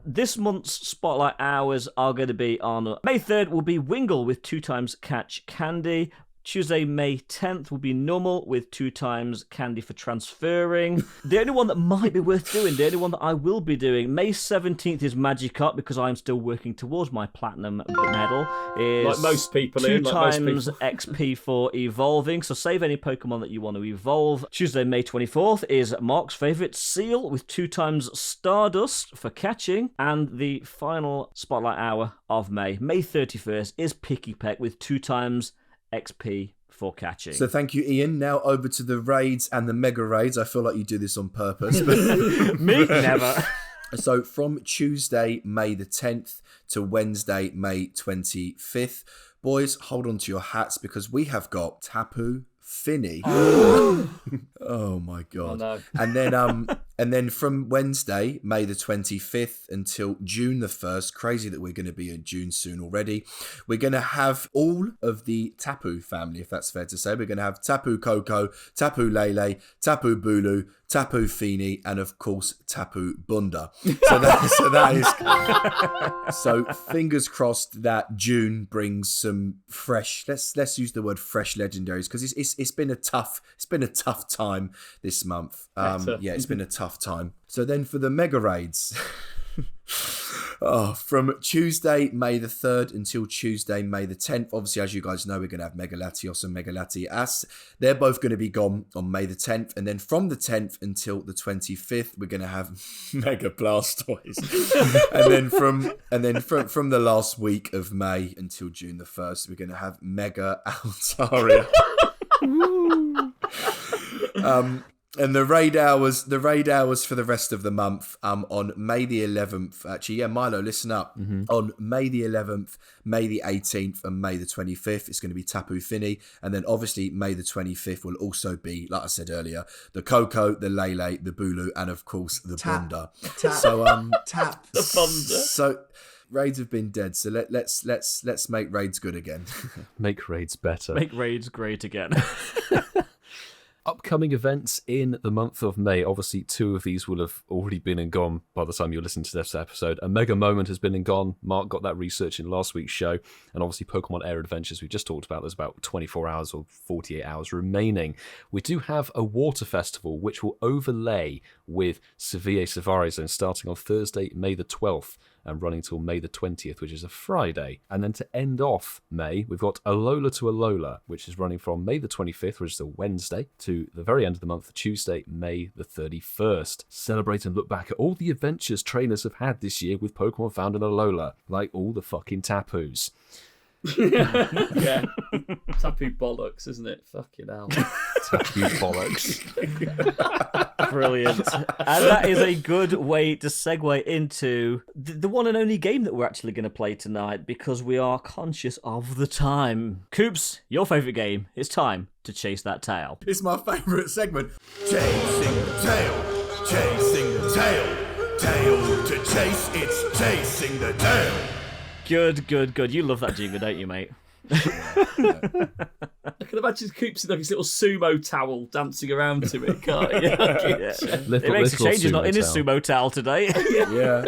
This month's spotlight hours are going to be on May 3rd will be Wingull with 2 times Catch Candy. Tuesday, May 10th will be Numel with 2 times Candy for transferring. The only one that might be worth doing, the only one that I will be doing, May 17th is Magikarp because I'm still working towards my Platinum medal. Is like most people, 2 times XP for evolving, so save any Pokemon that you want to evolve. Tuesday, May 24th is Mark's favourite Seal with 2 times Stardust for catching. And the final spotlight hour of May 31st, is Picky Peck with 2 times XP for catching. So thank you, Ian. Now over to the raids and the Mega Raids. I feel like you do this on purpose. But Me? Never. So from Tuesday, May the 10th to Wednesday, May 25th, boys, hold on to your hats because we have got Tapu Fini. Oh my god. Oh, no. And then from Wednesday, May the 25th until June the 1st, crazy that we're going to be in June soon already, we're going to have all of the Tapu family, if that's fair to say. We're going to have Tapu Koko, Tapu Lele, Tapu Bulu, Tapu Fini, and of course Tapu Bunda. So that is so fingers crossed that June brings some fresh, let's use the word fresh legendaries, because it's been a tough time this month. It's been a tough time. So then for the Mega Raids, from Tuesday, May the 3rd until Tuesday, May the 10th. Obviously, as you guys know, we're going to have Mega Latios and Mega Latias. They're both going to be gone on May the 10th. And then from the 10th until the 25th, we're going to have Mega Blastoise. and then from the last week of May until June the 1st, we're going to have Mega Altaria. And the raid hours for the rest of the month, on May the 11th, actually, yeah, Milo, listen up. Mm-hmm. On May the 11th, May the 18th, and May the 25th, it's going to be Tapu Fini. And then obviously May the 25th will also be, like I said earlier, the Koko, the Lele, the Bulu, and of course the Bunda. Tap. The Bunda. So raids have been dead, so let's make raids good again. Make raids better. Make raids great again. Upcoming events in the month of May. Obviously, 2 of these will have already been and gone by the time you're listening to this episode. A Mega Moment has been and gone. Mark got that research in last week's show. And obviously, Pokemon Air Adventures, we just talked about. There's about 24 hours or 48 hours remaining. We do have a water festival, which will overlay with CeeCeeismad Zone starting on Thursday, May the 12th. And running till May the 20th, which is a Friday. And then to end off May, we've got Alola to Alola, which is running from May the 25th, which is a Wednesday, to the very end of the month, Tuesday, May the 31st. Celebrate and look back at all the adventures trainers have had this year with Pokemon found in Alola, like all the fucking Tapus. Yeah. Tapu bollocks, isn't it? Fucking hell. You bollocks. Brilliant. And that is a good way to segue into the one and only game that we're actually going to play tonight, because we are conscious of the time. Coops, your favourite game. It's time to chase that tail. It's my favourite segment. Chasing the tail. Chasing the tail. Tail to chase. It's chasing the tail. Good. You love that jingle, don't you, mate? I can imagine Coops in like his little sumo towel dancing around to it, can't you? It makes a change. He's not in his sumo towel today. Yeah.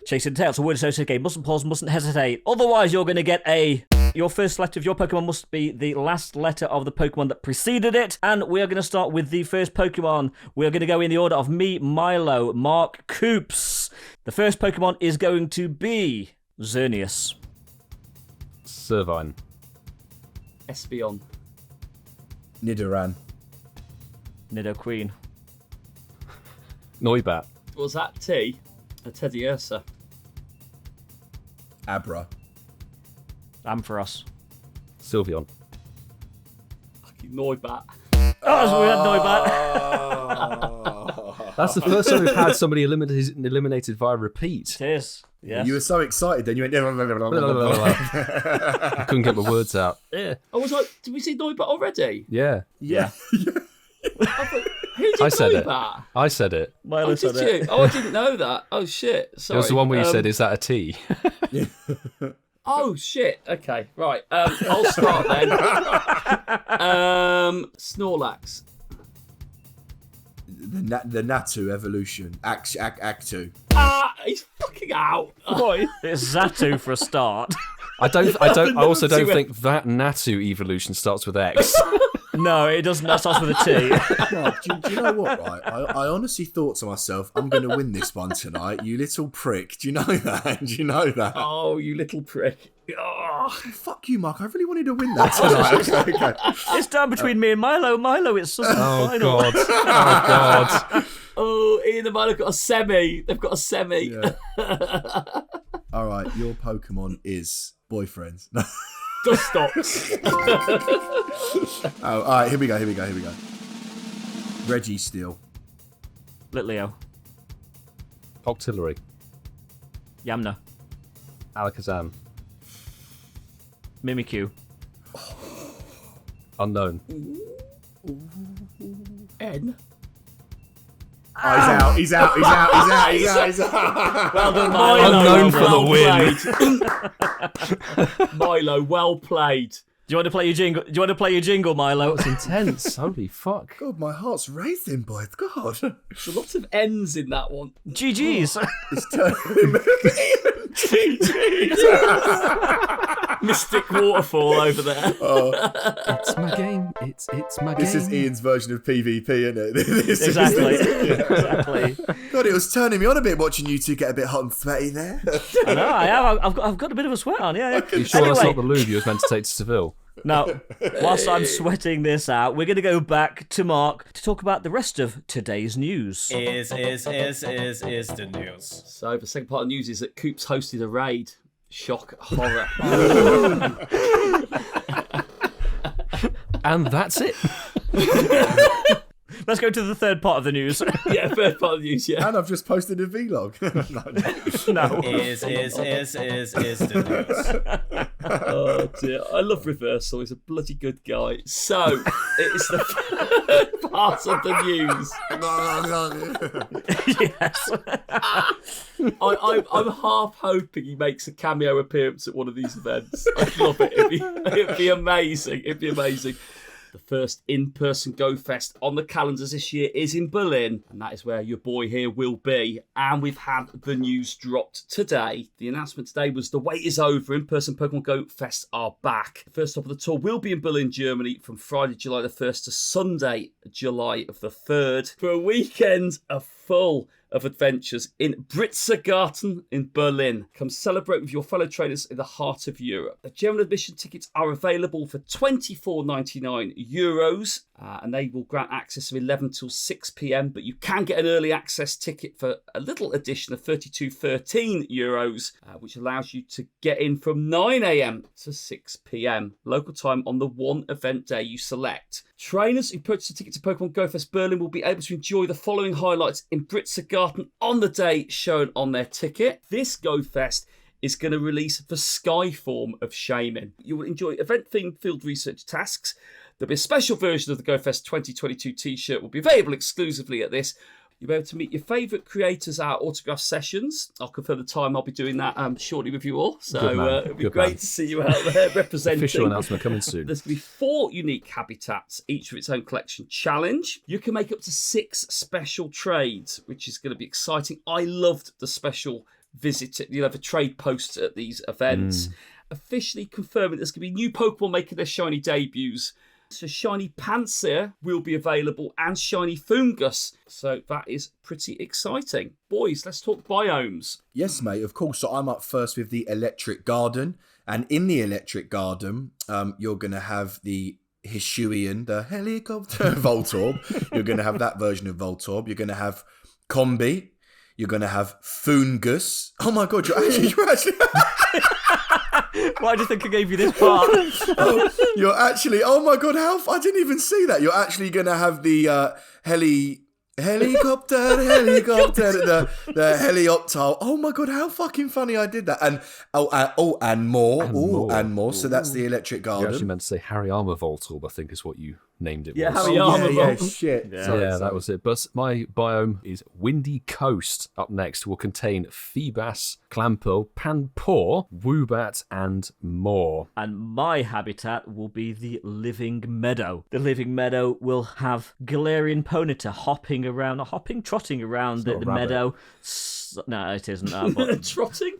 Chasing tail. It's a word associated game. Mustn't pause, mustn't hesitate. Otherwise, you're going to get a... Your first letter of your Pokemon must be the last letter of the Pokemon that preceded it. And we are going to start with the first Pokemon. We are going to go in the order of me, Milo, Mark, Coops. The first Pokemon is going to be Xerneas. Servine. Espeon. Nidoran. Nidoqueen. Noibat. Was that T? A Teddy Ursa. Abra. Ampharos. Sylveon. Fucking Noibat. Oh, we had Noibat. That's the first time we've had somebody eliminated via repeat. It is. Yes. You were so excited then you went... I couldn't get my words out. Yeah. I was like, did we see Noibat already? Yeah. Yeah. Who did I said it. Noibat? I said it. Milo Oh, said did it. you? Oh, I didn't know that. Oh, shit. Sorry. It was the one where you said, is that a T? Oh, shit. Okay, right. I'll start then. Snorlax. The Natu evolution. Actu. Ah, he's fucking out. Boy, it's Xatu for a start. I also don't think that Natu evolution starts with X. No, it doesn't. That starts with a T. Mark, do you know what, right? I honestly thought to myself, I'm going to win this one tonight, you little prick. Do you know that? Do you know that? Oh, you little prick. Oh. Fuck you, Mark. I really wanted to win that tonight. Okay. It's down between me and Milo. Milo, it's sudden final. God. Oh, God. Oh, Ian and Milo got a semi. They've got a semi. Yeah. All right, your Pokemon is boyfriends. Dustox. Oh, all right, here we go. Registeel. Litleo. Octillery. Yamna. Alakazam. Mimikyu. Unknown. N. Oh, he's out. Well done, Milo. Unknown for the win. Milo, well played. Do you want to play your jingle? Milo? It's intense. Holy fuck. God, my heart's racing, boy. God. There's a lot of N's in that one. GG's. It's turning. Mystic waterfall over there. It's my game. It's my game. This is Ian's version of PvP, isn't it? Exactly. Exactly. God, it was turning me on a bit watching you two get a bit hot and sweaty there. I know. I have. I've got a bit of a sweat on. Yeah. You sure that's not the lube you was meant to take to Seville? Now, whilst I'm sweating this out, we're going to go back to Mark to talk about the rest of today's news. Is the news. So the second part of the news is that Coops hosted a raid. Shock, horror. And that's it. Let's go to the third part of the news. Yeah, third part of the news, yeah. And I've just posted a vlog. No. Is the news. Oh dear, I love Reversal. He's a bloody good guy. So, it's the third part of the news. Yes. I'm half hoping he makes a cameo appearance at one of these events. I'd love it. It'd be amazing. It'd be amazing. The first in-person Go Fest on the calendars this year is in Berlin, and that is where your boy here will be. And we've had the news dropped today. The announcement today was the wait is over. In-person Pokemon Go Fest are back. The first stop of the tour will be in Berlin, Germany, from Friday, July the 1st to Sunday, July of the 3rd, for a weekend full of adventures in Britzergarten in Berlin. Come celebrate with your fellow trainers in the heart of Europe. The general admission tickets are available for €24.99, and they will grant access from 11 till 6 p.m, but you can get an early access ticket for a little addition of €32.13, which allows you to get in from 9 a.m. to 6 p.m. local time on the one event day you select. Trainers who purchase a ticket to Pokemon Go Fest Berlin will be able to enjoy the following highlights in Britzer Garten on the day shown on their ticket. This Go Fest is going to release the Sky form of Shaman. You will enjoy event-themed field research tasks. There'll be a special version of the Go Fest 2022 t-shirt will be available exclusively at this. You'll be able to meet your favourite creators at autograph sessions. I'll confirm the time. I'll be doing that shortly with you all. So it'll be great to see you out there representing. Official announcement coming soon. There's going to be 4 unique habitats, each with its own collection challenge. You can make up to 6 special trades, which is going to be exciting. I loved the special visit. You'll have a trade posts at these events. Officially confirming there's going to be new Pokemon making their shiny debuts. So Shiny Pansear will be available and Shiny Fungus. So that is pretty exciting. Boys, let's talk biomes. Yes, mate, of course. So I'm up first with the Electric Garden. And in the Electric Garden, you're going to have the Hisuian, the helicopter Voltorb. You're going to have that version of Voltorb. You're going to have Combi. You're going to have Fungus. Oh my God, you're actually... Why do you think I gave you this part? You're actually, oh my God, I didn't even see that. You're actually going to have the helicopter, the helioptile. Oh my God, how fucking funny I did that. And more. So that's the Electric Garden. You actually meant to say Harry Armour Voltorb, I think is what you named it. Yeah, was. Harry Armour yeah, Voltorb. shit. Yeah, that was it. But my biome is Windy Coast. Up next will contain Feebas, Clampo, Panpour, Woobat, and more. And my habitat will be the Living Meadow. The Living Meadow will have Galarian Ponyta trotting around the meadow. No, it isn't. But Trotting?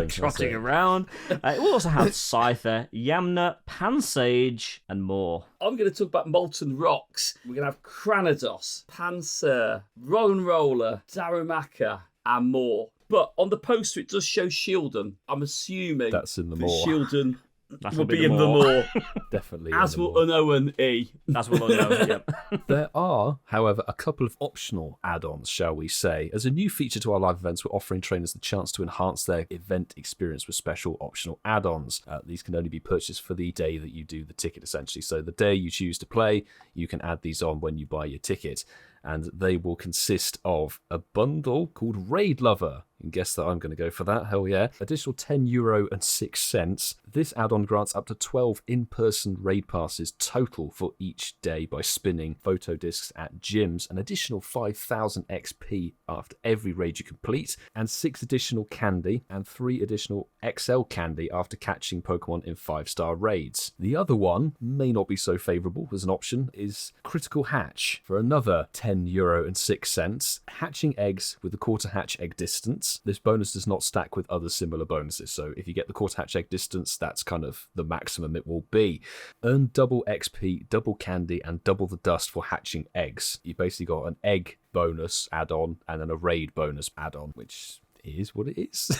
trotting around. It will also have Scyther, Yamna, Pansage, and more. I'm going to talk about Molten Rocks. We're going to have Cranados, Panzer, Roller, Darumaka, and more. But on the poster, it does show Shieldon. I'm assuming that's in the that more. Shieldon That will be in the more. Definitely. As will Unoan E. That's what I know. Yep. There are, however, a couple of optional add-ons, shall we say. As a new feature to our live events, we're offering trainers the chance to enhance their event experience with special optional add-ons. These can only be purchased for the day that you do the ticket, essentially. So the day you choose to play, you can add these on when you buy your ticket. And they will consist of a bundle called Raid Lover. And guess that I'm going to go for that, hell yeah. Additional €10.06. This add-on grants up to 12 in-person raid passes total for each day by spinning photo discs at gyms, an additional 5,000 XP after every raid you complete, and 6 additional candy and 3 additional XL candy after catching Pokemon in 5-star raids. The other one may not be so favourable as an option is Critical Hatch for another €10.06. Hatching eggs with the quarter hatch egg distance. This bonus does not stack with other similar bonuses, so if you get the quarter hatch egg distance, that's kind of the maximum it will be. Earn double XP, double candy, and double the dust for hatching eggs. You basically got an egg bonus add-on and then a raid bonus add-on, which is what it is.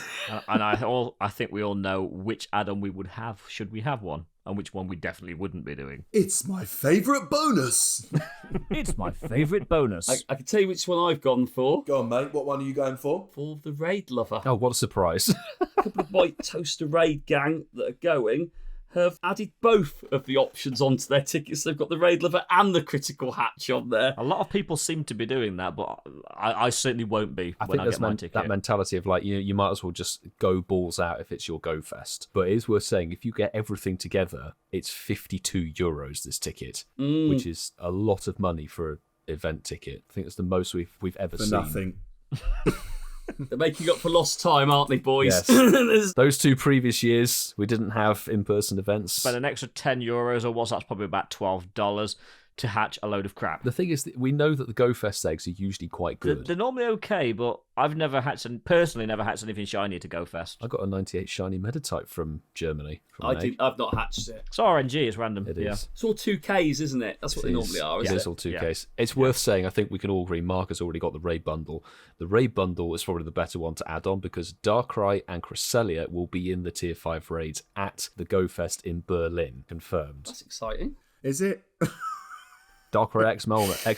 And I think we all know which add-on we would have should we have one, and which one we definitely wouldn't be doing. It's my favourite bonus. It's my favourite bonus. I can tell you which one I've gone for. Go on, mate. What one are you going for? For the Raid Lover. Oh, what a surprise. A couple of White Toaster Raid gang that are going have added both of the options onto their tickets. They've got the Raid Lover and the Critical Hatch on there. A lot of people seem to be doing that, but I certainly won't be I when think I get my there's ticket. that mentality of like, you might as well just go balls out if it's your Go Fest. But it is worth saying, if you get everything together, it's €52 this ticket, which is a lot of money for an event ticket. I think it's the most we've ever seen. Nothing. They're making up for lost time, aren't they, boys? Yes. Those 2 previous years, we didn't have in-person events. Spend an extra €10, or what's that's probably about $12 to hatch a load of crap. The thing is, that we know that the Go Fest eggs are usually quite good. They're normally okay, but I've never hatched anything shiny to Go Fest. I got a 98 shiny Metatype from Germany. I've not hatched it. It's RNG, it's random. It is. It's all 2Ks, isn't it? That's what they normally are, isn't It it? is all 2Ks. It's worth saying, I think we can all agree, Mark has already got the Raid Bundle. The Raid Bundle is probably the better one to add on because Darkrai and Cresselia will be in the Tier 5 raids at the Go Fest in Berlin. Confirmed. That's exciting. Is it? Darkrai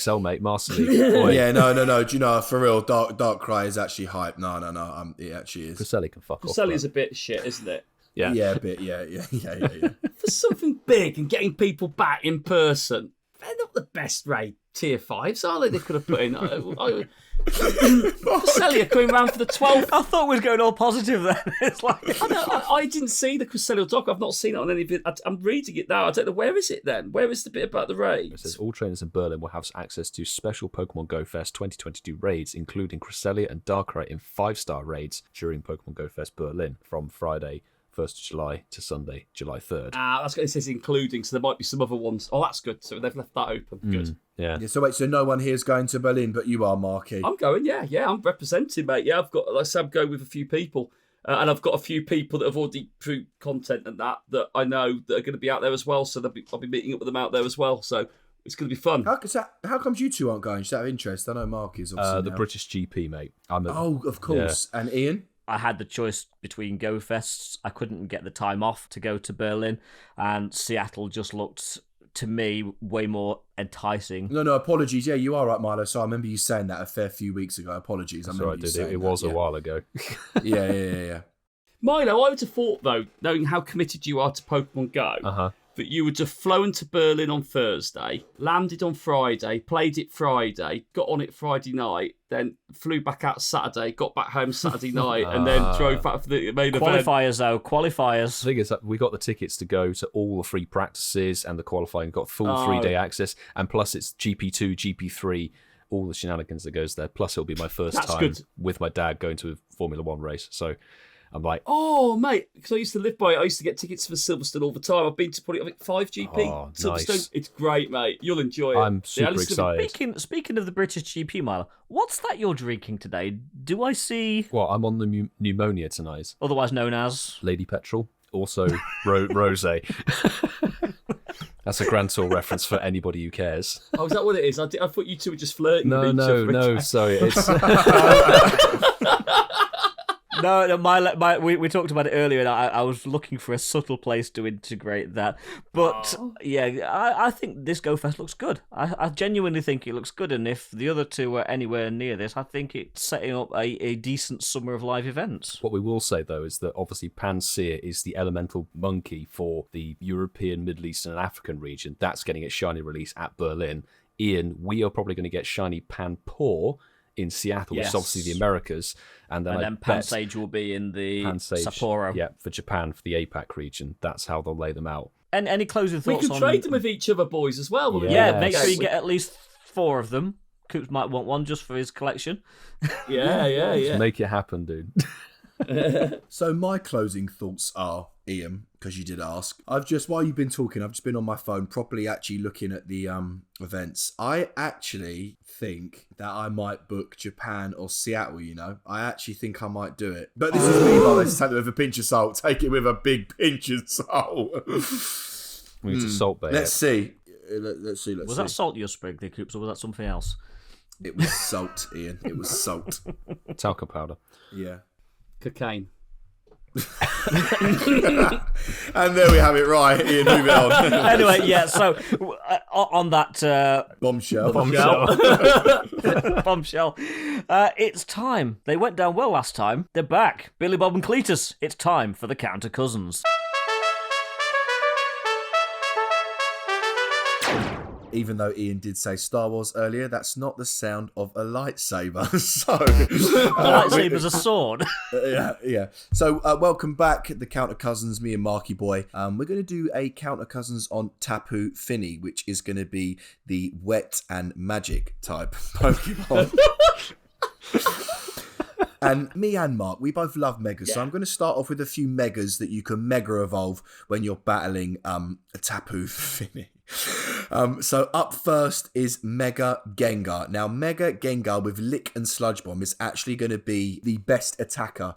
XL, mate, Master League. Yeah, no. Do you know, for real, Darkrai is actually hype. No. It actually is. Cresselia can fuck off. Cresselia's a bit shit, isn't it? Yeah. Yeah, a bit. Yeah. For something big and getting people back in person, they're not the best raid tier 5s, are they? They could have put in. Cresselia coming round for the 12th. I thought we was going all positive then. It's like I didn't see the Cresselia doc. I've not seen it on any of it. I'm reading it now. I don't know. Where is it then? Where is the bit about the raids? It says all trainers in Berlin will have access to special Pokemon Go Fest 2022 raids, including Cresselia and Darkrai in 5-star raids during Pokemon Go Fest Berlin from Friday 1st of July to Sunday, July 3rd. That's what it says, including, so there might be some other ones. Oh, that's good. So they've left that open. Good. Yeah. So wait, so no one here's going to Berlin, but you are, Marky. I'm going, yeah. I'm representing, mate. Yeah, I've got, like I said, I'm going with a few people. And I've got a few people that have already through content and that I know that are going to be out there as well. So I'll be meeting up with them out there as well. So it's going to be fun. How comes you two aren't going? Just out of interest. I know Mark is obviously The now. British GP, mate. Of course. Yeah. And Ian? I had the choice between Go Fests. I couldn't get the time off to go to Berlin, and Seattle just looked, to me, way more enticing. No, apologies. Yeah, you are right, Milo. So I remember you saying that a fair few weeks ago. Apologies. That's right, dude. It was a while ago. Yeah. Milo, I would have thought, though, knowing how committed you are to Pokemon Go, that you would have flown to Berlin on Thursday, landed on Friday, played it Friday, got on it Friday night, then flew back out Saturday, got back home Saturday night, and then drove back for the main event. Qualifiers. The thing is that we got the tickets to go to all the free practices and the qualifying, got full 3-day access, and plus it's GP2, GP3, all the shenanigans that goes there. Plus it'll be my first time with my dad going to a Formula 1 race, so I'm like, oh, mate, because I used to live by it. I used to get tickets for Silverstone all the time. I've been to probably 5 GP. Silverstone. Nice. It's great, mate. You'll enjoy it. I'm super excited. Speaking of the British GP, Milo, what's that you're drinking today? Do I see... Well, I'm on the pneumonia tonight. Otherwise known as... Lady Petrol. Also, Rosé. That's a Grand Tour reference for anybody who cares. Oh, is that what it is? I thought you two were just flirting with each other. No, sorry. It's... No, we talked about it earlier, and I was looking for a subtle place to integrate that. But, I think this Go Fest looks good. I genuinely think it looks good, and if the other two were anywhere near this, I think it's setting up a decent summer of live events. What we will say, though, is that obviously Pansear is the elemental monkey for the European, Middle Eastern, and African region. That's getting its shiny release at Berlin. Ian, we are probably going to get shiny Panpour in Seattle, which is obviously the Americas, and then Pansage will be in the Sapporo. Yeah, for Japan, for the APAC region. That's how they'll lay them out. And any closing thoughts? We can trade them with each other, boys, as well. Make sure you get at least 4 of them. Coops might want one just for his collection. Yeah. Just make it happen, dude. So my closing thoughts are, Ian, because you did ask, while you've been talking, I've just been on my phone properly actually looking at the events. I actually think that I might book Japan or Seattle, I actually think I might do it. But this is me, let's take it with a pinch of salt. Take it with a big pinch of salt. We need to salt bait. Let's see. Let's see. Was that salt you sprinkling, Coops, or was that something else? It was salt, Ian. It was salt. Talcum powder. Yeah. Cocaine. And there we have it. Right, Ian, move it on. Anyway, so on that bombshell, it's time. They went down well last time. They're back. Billy Bob and Cletus. It's time for the Counter Cousins. Even though Ian did say Star Wars earlier, that's not the sound of a lightsaber. So, a lightsaber's a sword. Yeah. So, welcome back, the Counter Cousins, me and Marky Boy. We're going to do a Counter Cousins on Tapu Fini, which is going to be the wet and magic type Pokemon. And me and Mark, we both love Megas, so I'm going to start off with a few Megas that you can Mega Evolve when you're battling a Tapu Fini. So up first is Mega Gengar. Now, Mega Gengar with Lick and Sludge Bomb is actually going to be the best attacker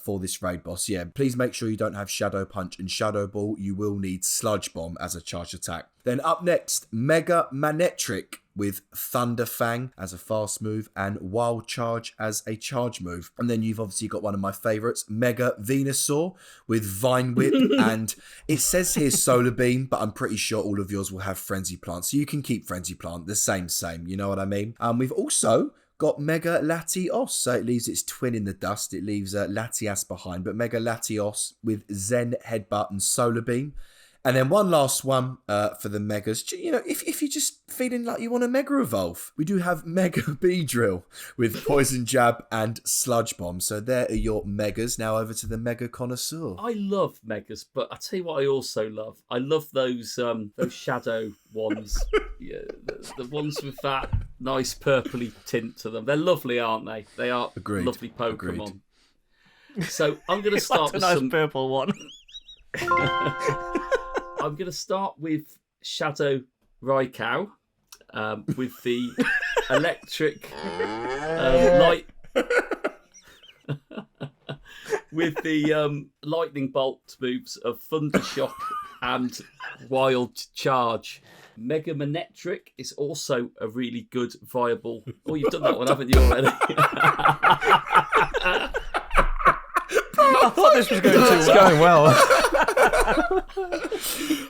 for this raid boss. Yeah, please make sure you don't have Shadow Punch and Shadow Ball. You will need Sludge Bomb as a charge attack. Then up next, Mega Manectric with Thunder Fang as a fast move and Wild Charge as a charge move. And then you've obviously got one of my favourites, Mega Venusaur with Vine Whip. And it says here Solar Beam, but I'm pretty sure all of yours will have Frenzy Plant. So you can keep Frenzy Plant, the same, you know what I mean? We've also got Mega Latios. So it leaves its twin in the dust. It leaves Latias behind. But Mega Latios with Zen, Headbutt and Solar Beam. And then one last one for the Megas. You know, if you're just feeling like you want a Mega Evolve, we do have Mega Beedrill with Poison Jab and Sludge Bomb. So there are your Megas. Now over to the Mega Connoisseur. I love Megas, but I tell you what I also love. I love those shadow ones. Yeah, the ones with that nice purpley tint to them. They're lovely, aren't they? They are lovely Pokemon. Agreed. So I'm going to start with a nice some purple one. I'm going to start with Shadow Raikou with the electric light. With the lightning bolt moves of Thundershock and Wild Charge. Mega Manectric is also a really good, viable... Oh, you've done that one, haven't you, already? I thought this was going too well. It's going well.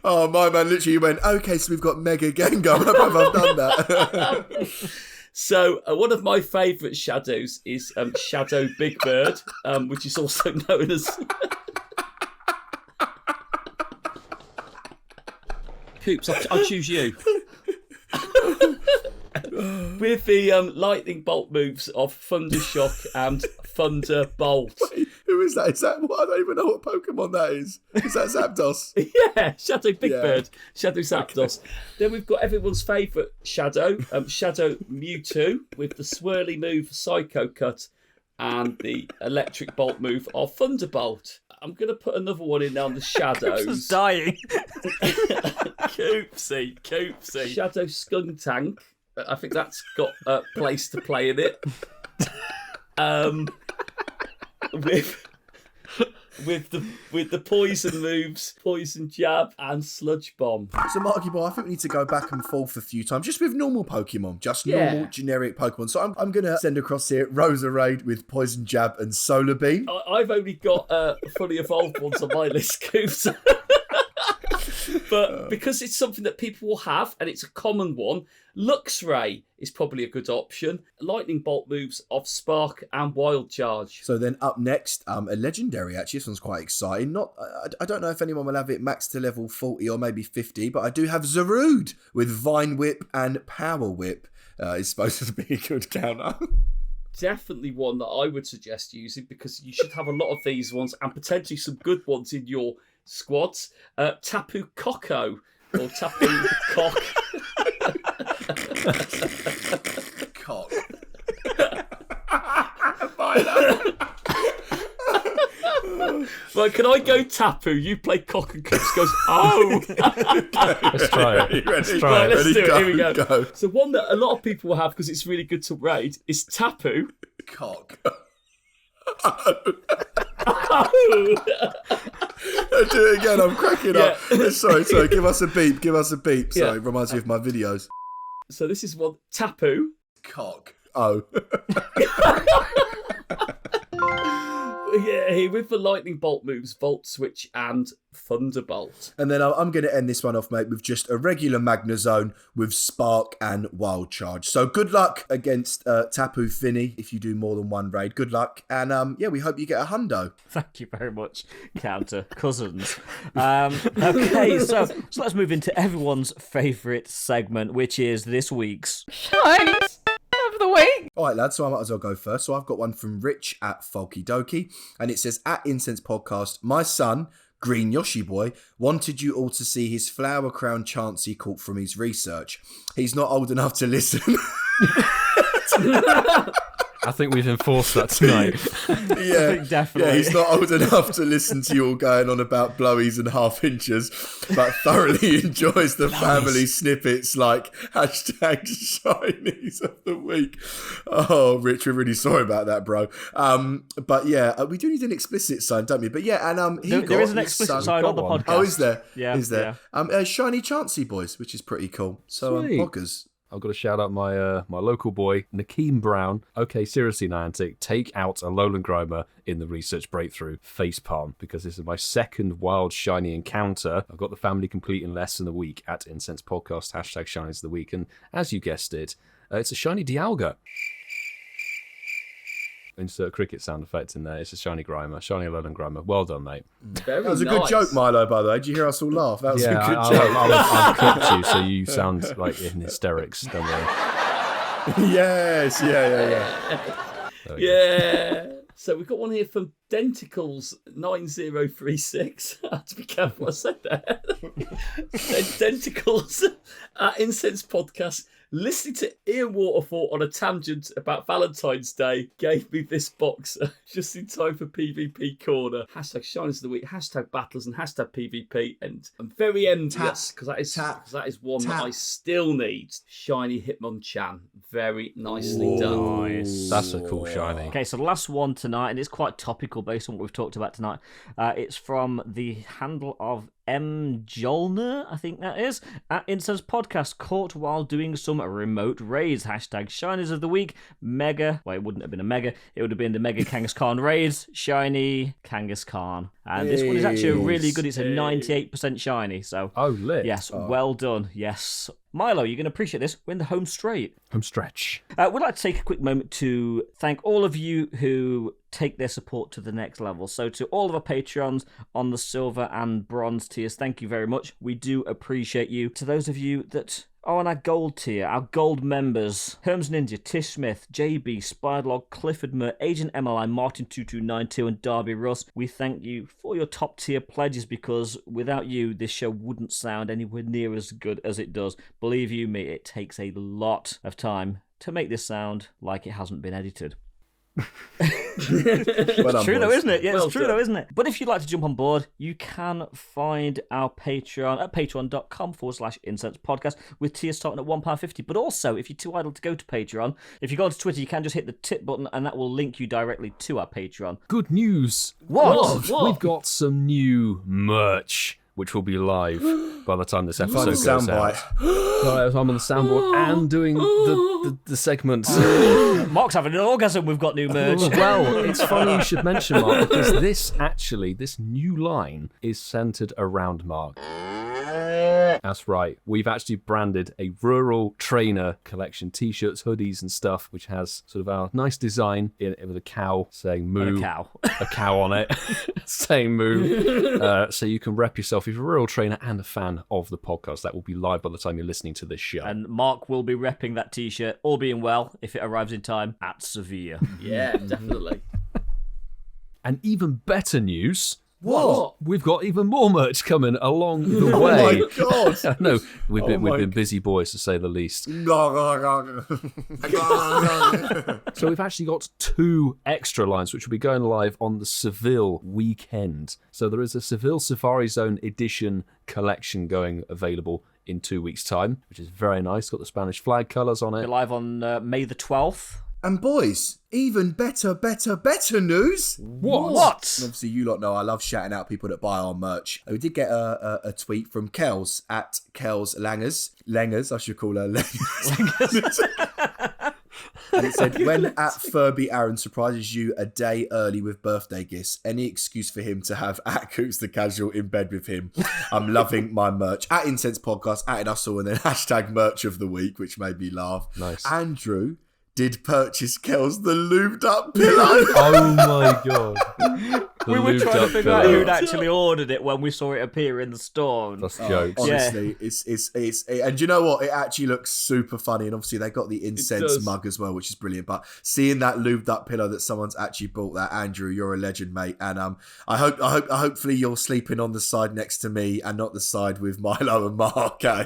Oh, my man literally went, okay, so we've got Mega Gengar. I've done that. So one of my favourite shadows is Shadow Big Bird, which is also known as... Coops, I'll choose you. With the lightning bolt moves of Thundershock and Thunderbolt. Wait, who is that? Is that what? I don't even know what Pokemon that is. Is that Zapdos? Yeah, Shadow Big Bird, Shadow Zapdos. Okay. Then we've got everyone's favourite Shadow, Shadow Mewtwo, with the swirly move Psycho Cut and the electric bolt move of Thunderbolt. I'm going to put another one in on the Shadows. Just dying. Coopsy. Shadow Skuntank. I think that's got a place to play in it. With the poison moves, Poison Jab and Sludge Bomb. So Marky Boy, I think we need to go back and forth a few times, just with normal Pokemon, normal generic Pokemon. So I'm going to send across here Roserade with Poison Jab and Solar Beam. I've only got fully evolved ones on my list, Scoops. But because it's something that people will have, and it's a common one, Luxray is probably a good option. Lightning Bolt moves of Spark and Wild Charge. So then up next, a legendary, actually. This one's quite exciting. I don't know if anyone will have it maxed to level 40 or maybe 50, but I do have Zarude with Vine Whip and Power Whip. It's supposed to be a good counter. Definitely one that I would suggest using, because you should have a lot of these ones and potentially some good ones in your squads. Tapu Koko or Tapu Cock. Cock. Well, can I go Tapu? You play Cock and Cooks goes, oh! Let's try it. Let's do it. Here we go. So one that a lot of people will have because it's really good to raid is Tapu. Cock. Let's do it again. I'm cracking up. Sorry. Give us a beep. Sorry, reminds me of my videos. So this is one Tapu. Cock. Oh. Yeah, with the lightning bolt moves, Volt Switch and Thunderbolt. And then I'm going to end this one off, mate, with just a regular Magnezone with Spark and Wild Charge. So good luck against Tapu Fini if you do more than one raid. Good luck. And we hope you get a hundo. Thank you very much, Counter Cousins. Okay, so let's move into everyone's favourite segment, which is this week's Shinies of the week. All right, lads, so I might as well go first. So I've got one from Rich at Folky Dokie, and it says, at Incensed Podcast, my son, Green Yoshi Boy, wanted you all to see his flower crown chants he caught from his research. He's not old enough to listen. I think we've enforced that tonight. Yeah, definitely. Yeah, he's not old enough to listen to you all going on about blowies and half inches, but thoroughly enjoys the family snippets like #Shinies of the week. Oh, Rich, we're really sorry about that, bro. But yeah, we do need an explicit sign, don't we? But yeah, and there is an explicit sign on the podcast. Oh, is there? Yeah, is there? Yeah. Shiny Chansey boys, which is pretty cool. So, bloggers. I've got to shout out my my local boy, Nakeem Brown. Okay, seriously, Niantic, take out a Alolan Grimer in the research breakthrough facepalm, because this is my second wild shiny encounter. I've got the family complete in less than a week at Incensed Podcast, #Shinies of the week. And as you guessed it, it's a shiny Dialga. insert cricket sound effect in there. It's a Shiny Grimer, Shiny London Grimer. Well done, mate. Very That was a nice. good joke, Milo, by the way. Did you hear us all laugh? That was a good joke. I've clipped you so you sound like in hysterics. Don't worry. Yes, yeah. Yeah. So we've got one here from Denticles9036. I have to be careful what I said there. Denticles Incensed podcast. Listening to Ian Waterfall on a tangent about Valentine's Day gave me this box just in time for PvP Corner. Hashtag Shinies of the Week, hashtag Battles, and hashtag PvP. And I'm very envious because that is one that I still need. Shiny Hitmonchan. Very nicely done. Nice. That's a cool Shiny. Okay, so the last one tonight, and it's quite topical based on what we've talked about tonight. It's from the handle of M. Jolner, I think that is, at Incensed Podcast, caught while doing some remote raids. Hashtag Shinies of the Week, Mega. Well, it wouldn't have been a Mega. It would have been the Mega Kangaskhan raids. Shiny Kangaskhan. And this one is actually really good. It's a 98% shiny. So, Oh, lit. yes, well done. Yes. Milo, you're going to appreciate this. We're in the home straight. Home stretch. We'd like to take a quick moment to thank all of you who take their support to the next level. So to all of our Patreons on the silver and bronze tiers, thank you very much. We do appreciate you. To those of you that are on our gold tier, our gold members, HermesNinja, TishSmith, JB, SpydaLog, CliffordMert, AgentMLI, Martin2292 and DerbyRuss, we thank you for your top tier pledges, because without you, this show wouldn't sound anywhere near as good as it does. Believe you me, it takes a lot of time to make this sound like it hasn't been edited. Well True though, isn't it? Yeah, Well it's true done. though, isn't it? But if you'd like to jump on board, you can find our Patreon at patreon.com/Incensed Podcast with tiers starting at £1.50. But also, if you're too idle to go to Patreon, if you go to Twitter, you can just hit the tip button and that will link you directly to our Patreon. Good news. What? We've got some new merch, which will be live by the time this episode goes soundbite. out. So I'm on the soundboard and doing the segments. Mark's having an orgasm, we've got new merch. Well, it's funny you should mention Mark, because this new line is centered around Mark. That's right. We've actually branded a rural trainer collection, t-shirts, hoodies and stuff, which has sort of our nice design with a cow saying moo. And a cow. A cow on it saying moo. So you can rep yourself if you're a rural trainer and a fan of the podcast. That will be live by the time you're listening to this show. And Mark will be repping that t-shirt, all being well, if it arrives in time, at Sevilla. Yeah, definitely. And even better news... What? We've got even more merch coming along the Oh way. my God. I know we've been busy boys, to say the least. So we've actually got 2 extra lines which will be going live on the Seville weekend. So there is a Seville Safari Zone edition collection going available in 2 weeks' time, which is very nice. Got the Spanish flag colours on We're it. live on May the 12th. And boys, even better news. What? And obviously, you lot know I love shouting out people that buy our merch. We did get a tweet from Kels at Kels Langers, I should call her Langers. And it said, when at Furby Aaron surprises you a day early with birthday gifts, any excuse for him to have at Coots the Casual in bed with him. I'm loving my merch. At Incensed Podcast, at us all, and then hashtag merch of the week, which made me laugh. Nice. Andrew did purchase Kels the lubed up pillow. Oh my god. We were trying to figure out who'd actually ordered it when we saw it appear in the store. That's jokes. Honestly, it's and you know what? It actually looks super funny, and obviously they got the incense does. mug as well, which is brilliant. But seeing that lubed up pillow that someone's actually bought, that Andrew, you're a legend, mate. And hopefully you're sleeping on the side next to me and not the side with Milo and Mark. Eh?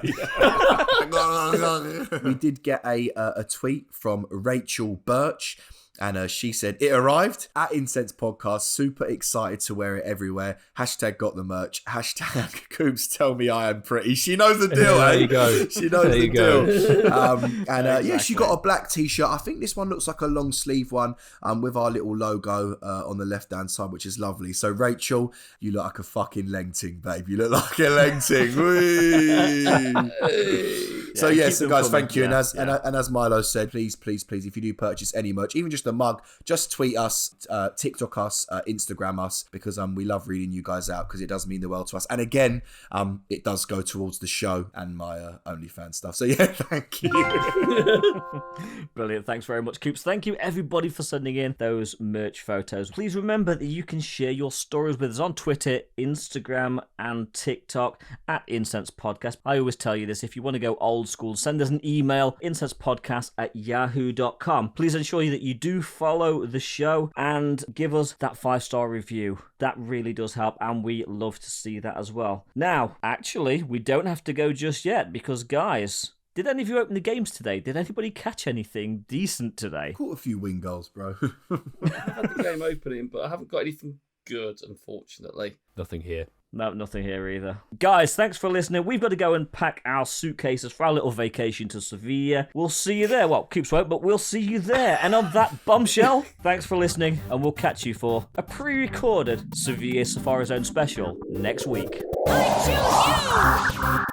We did get a tweet from Rachel Birch. And she said, it arrived at Incense Podcast. Super excited to wear it everywhere. Hashtag got the merch. Hashtag Coops tell me I am pretty. She knows the deal, There eh? you go. She knows There the you go. deal. Yeah, she got a black t-shirt. I think this one looks like a long sleeve one with our little logo on the left-hand side, which is lovely. So, Rachel, you look like a fucking lengting, babe. You look like a lengting. Whee! So keep yes, them guys, coming. thank you. Yeah, And as Milo said, please, if you do purchase any merch, even just a mug, just tweet us, TikTok us, Instagram us, because we love reading you guys out because it does mean the world to us. And again, it does go towards the show and my OnlyFans stuff. So yeah, thank you. Brilliant. Thanks very much, Coops. Thank you, everybody, for sending in those merch photos. Please remember that you can share your stories with us on Twitter, Instagram, and TikTok at Incensed Podcast. I always tell you this, if you want to go old school, send us an email, incensepodcast@yahoo.com. Please ensure that you do follow the show and give us that 5-star review. That really does help, and we love to see that as well. Now, actually, we don't have to go just yet, because, guys, did any of you open the games today? Did anybody catch anything decent today? Caught a few win goals, bro. I had the game opening, but I haven't got anything good, unfortunately. Nothing here. No, nothing here either. Guys, thanks for listening. We've got to go and pack our suitcases for our little vacation to Sevilla. We'll see you there. Well, Coops won't, but we'll see you there. And on that bombshell, thanks for listening, and we'll catch you for a pre-recorded Sevilla Safari Zone special next week. I choose you!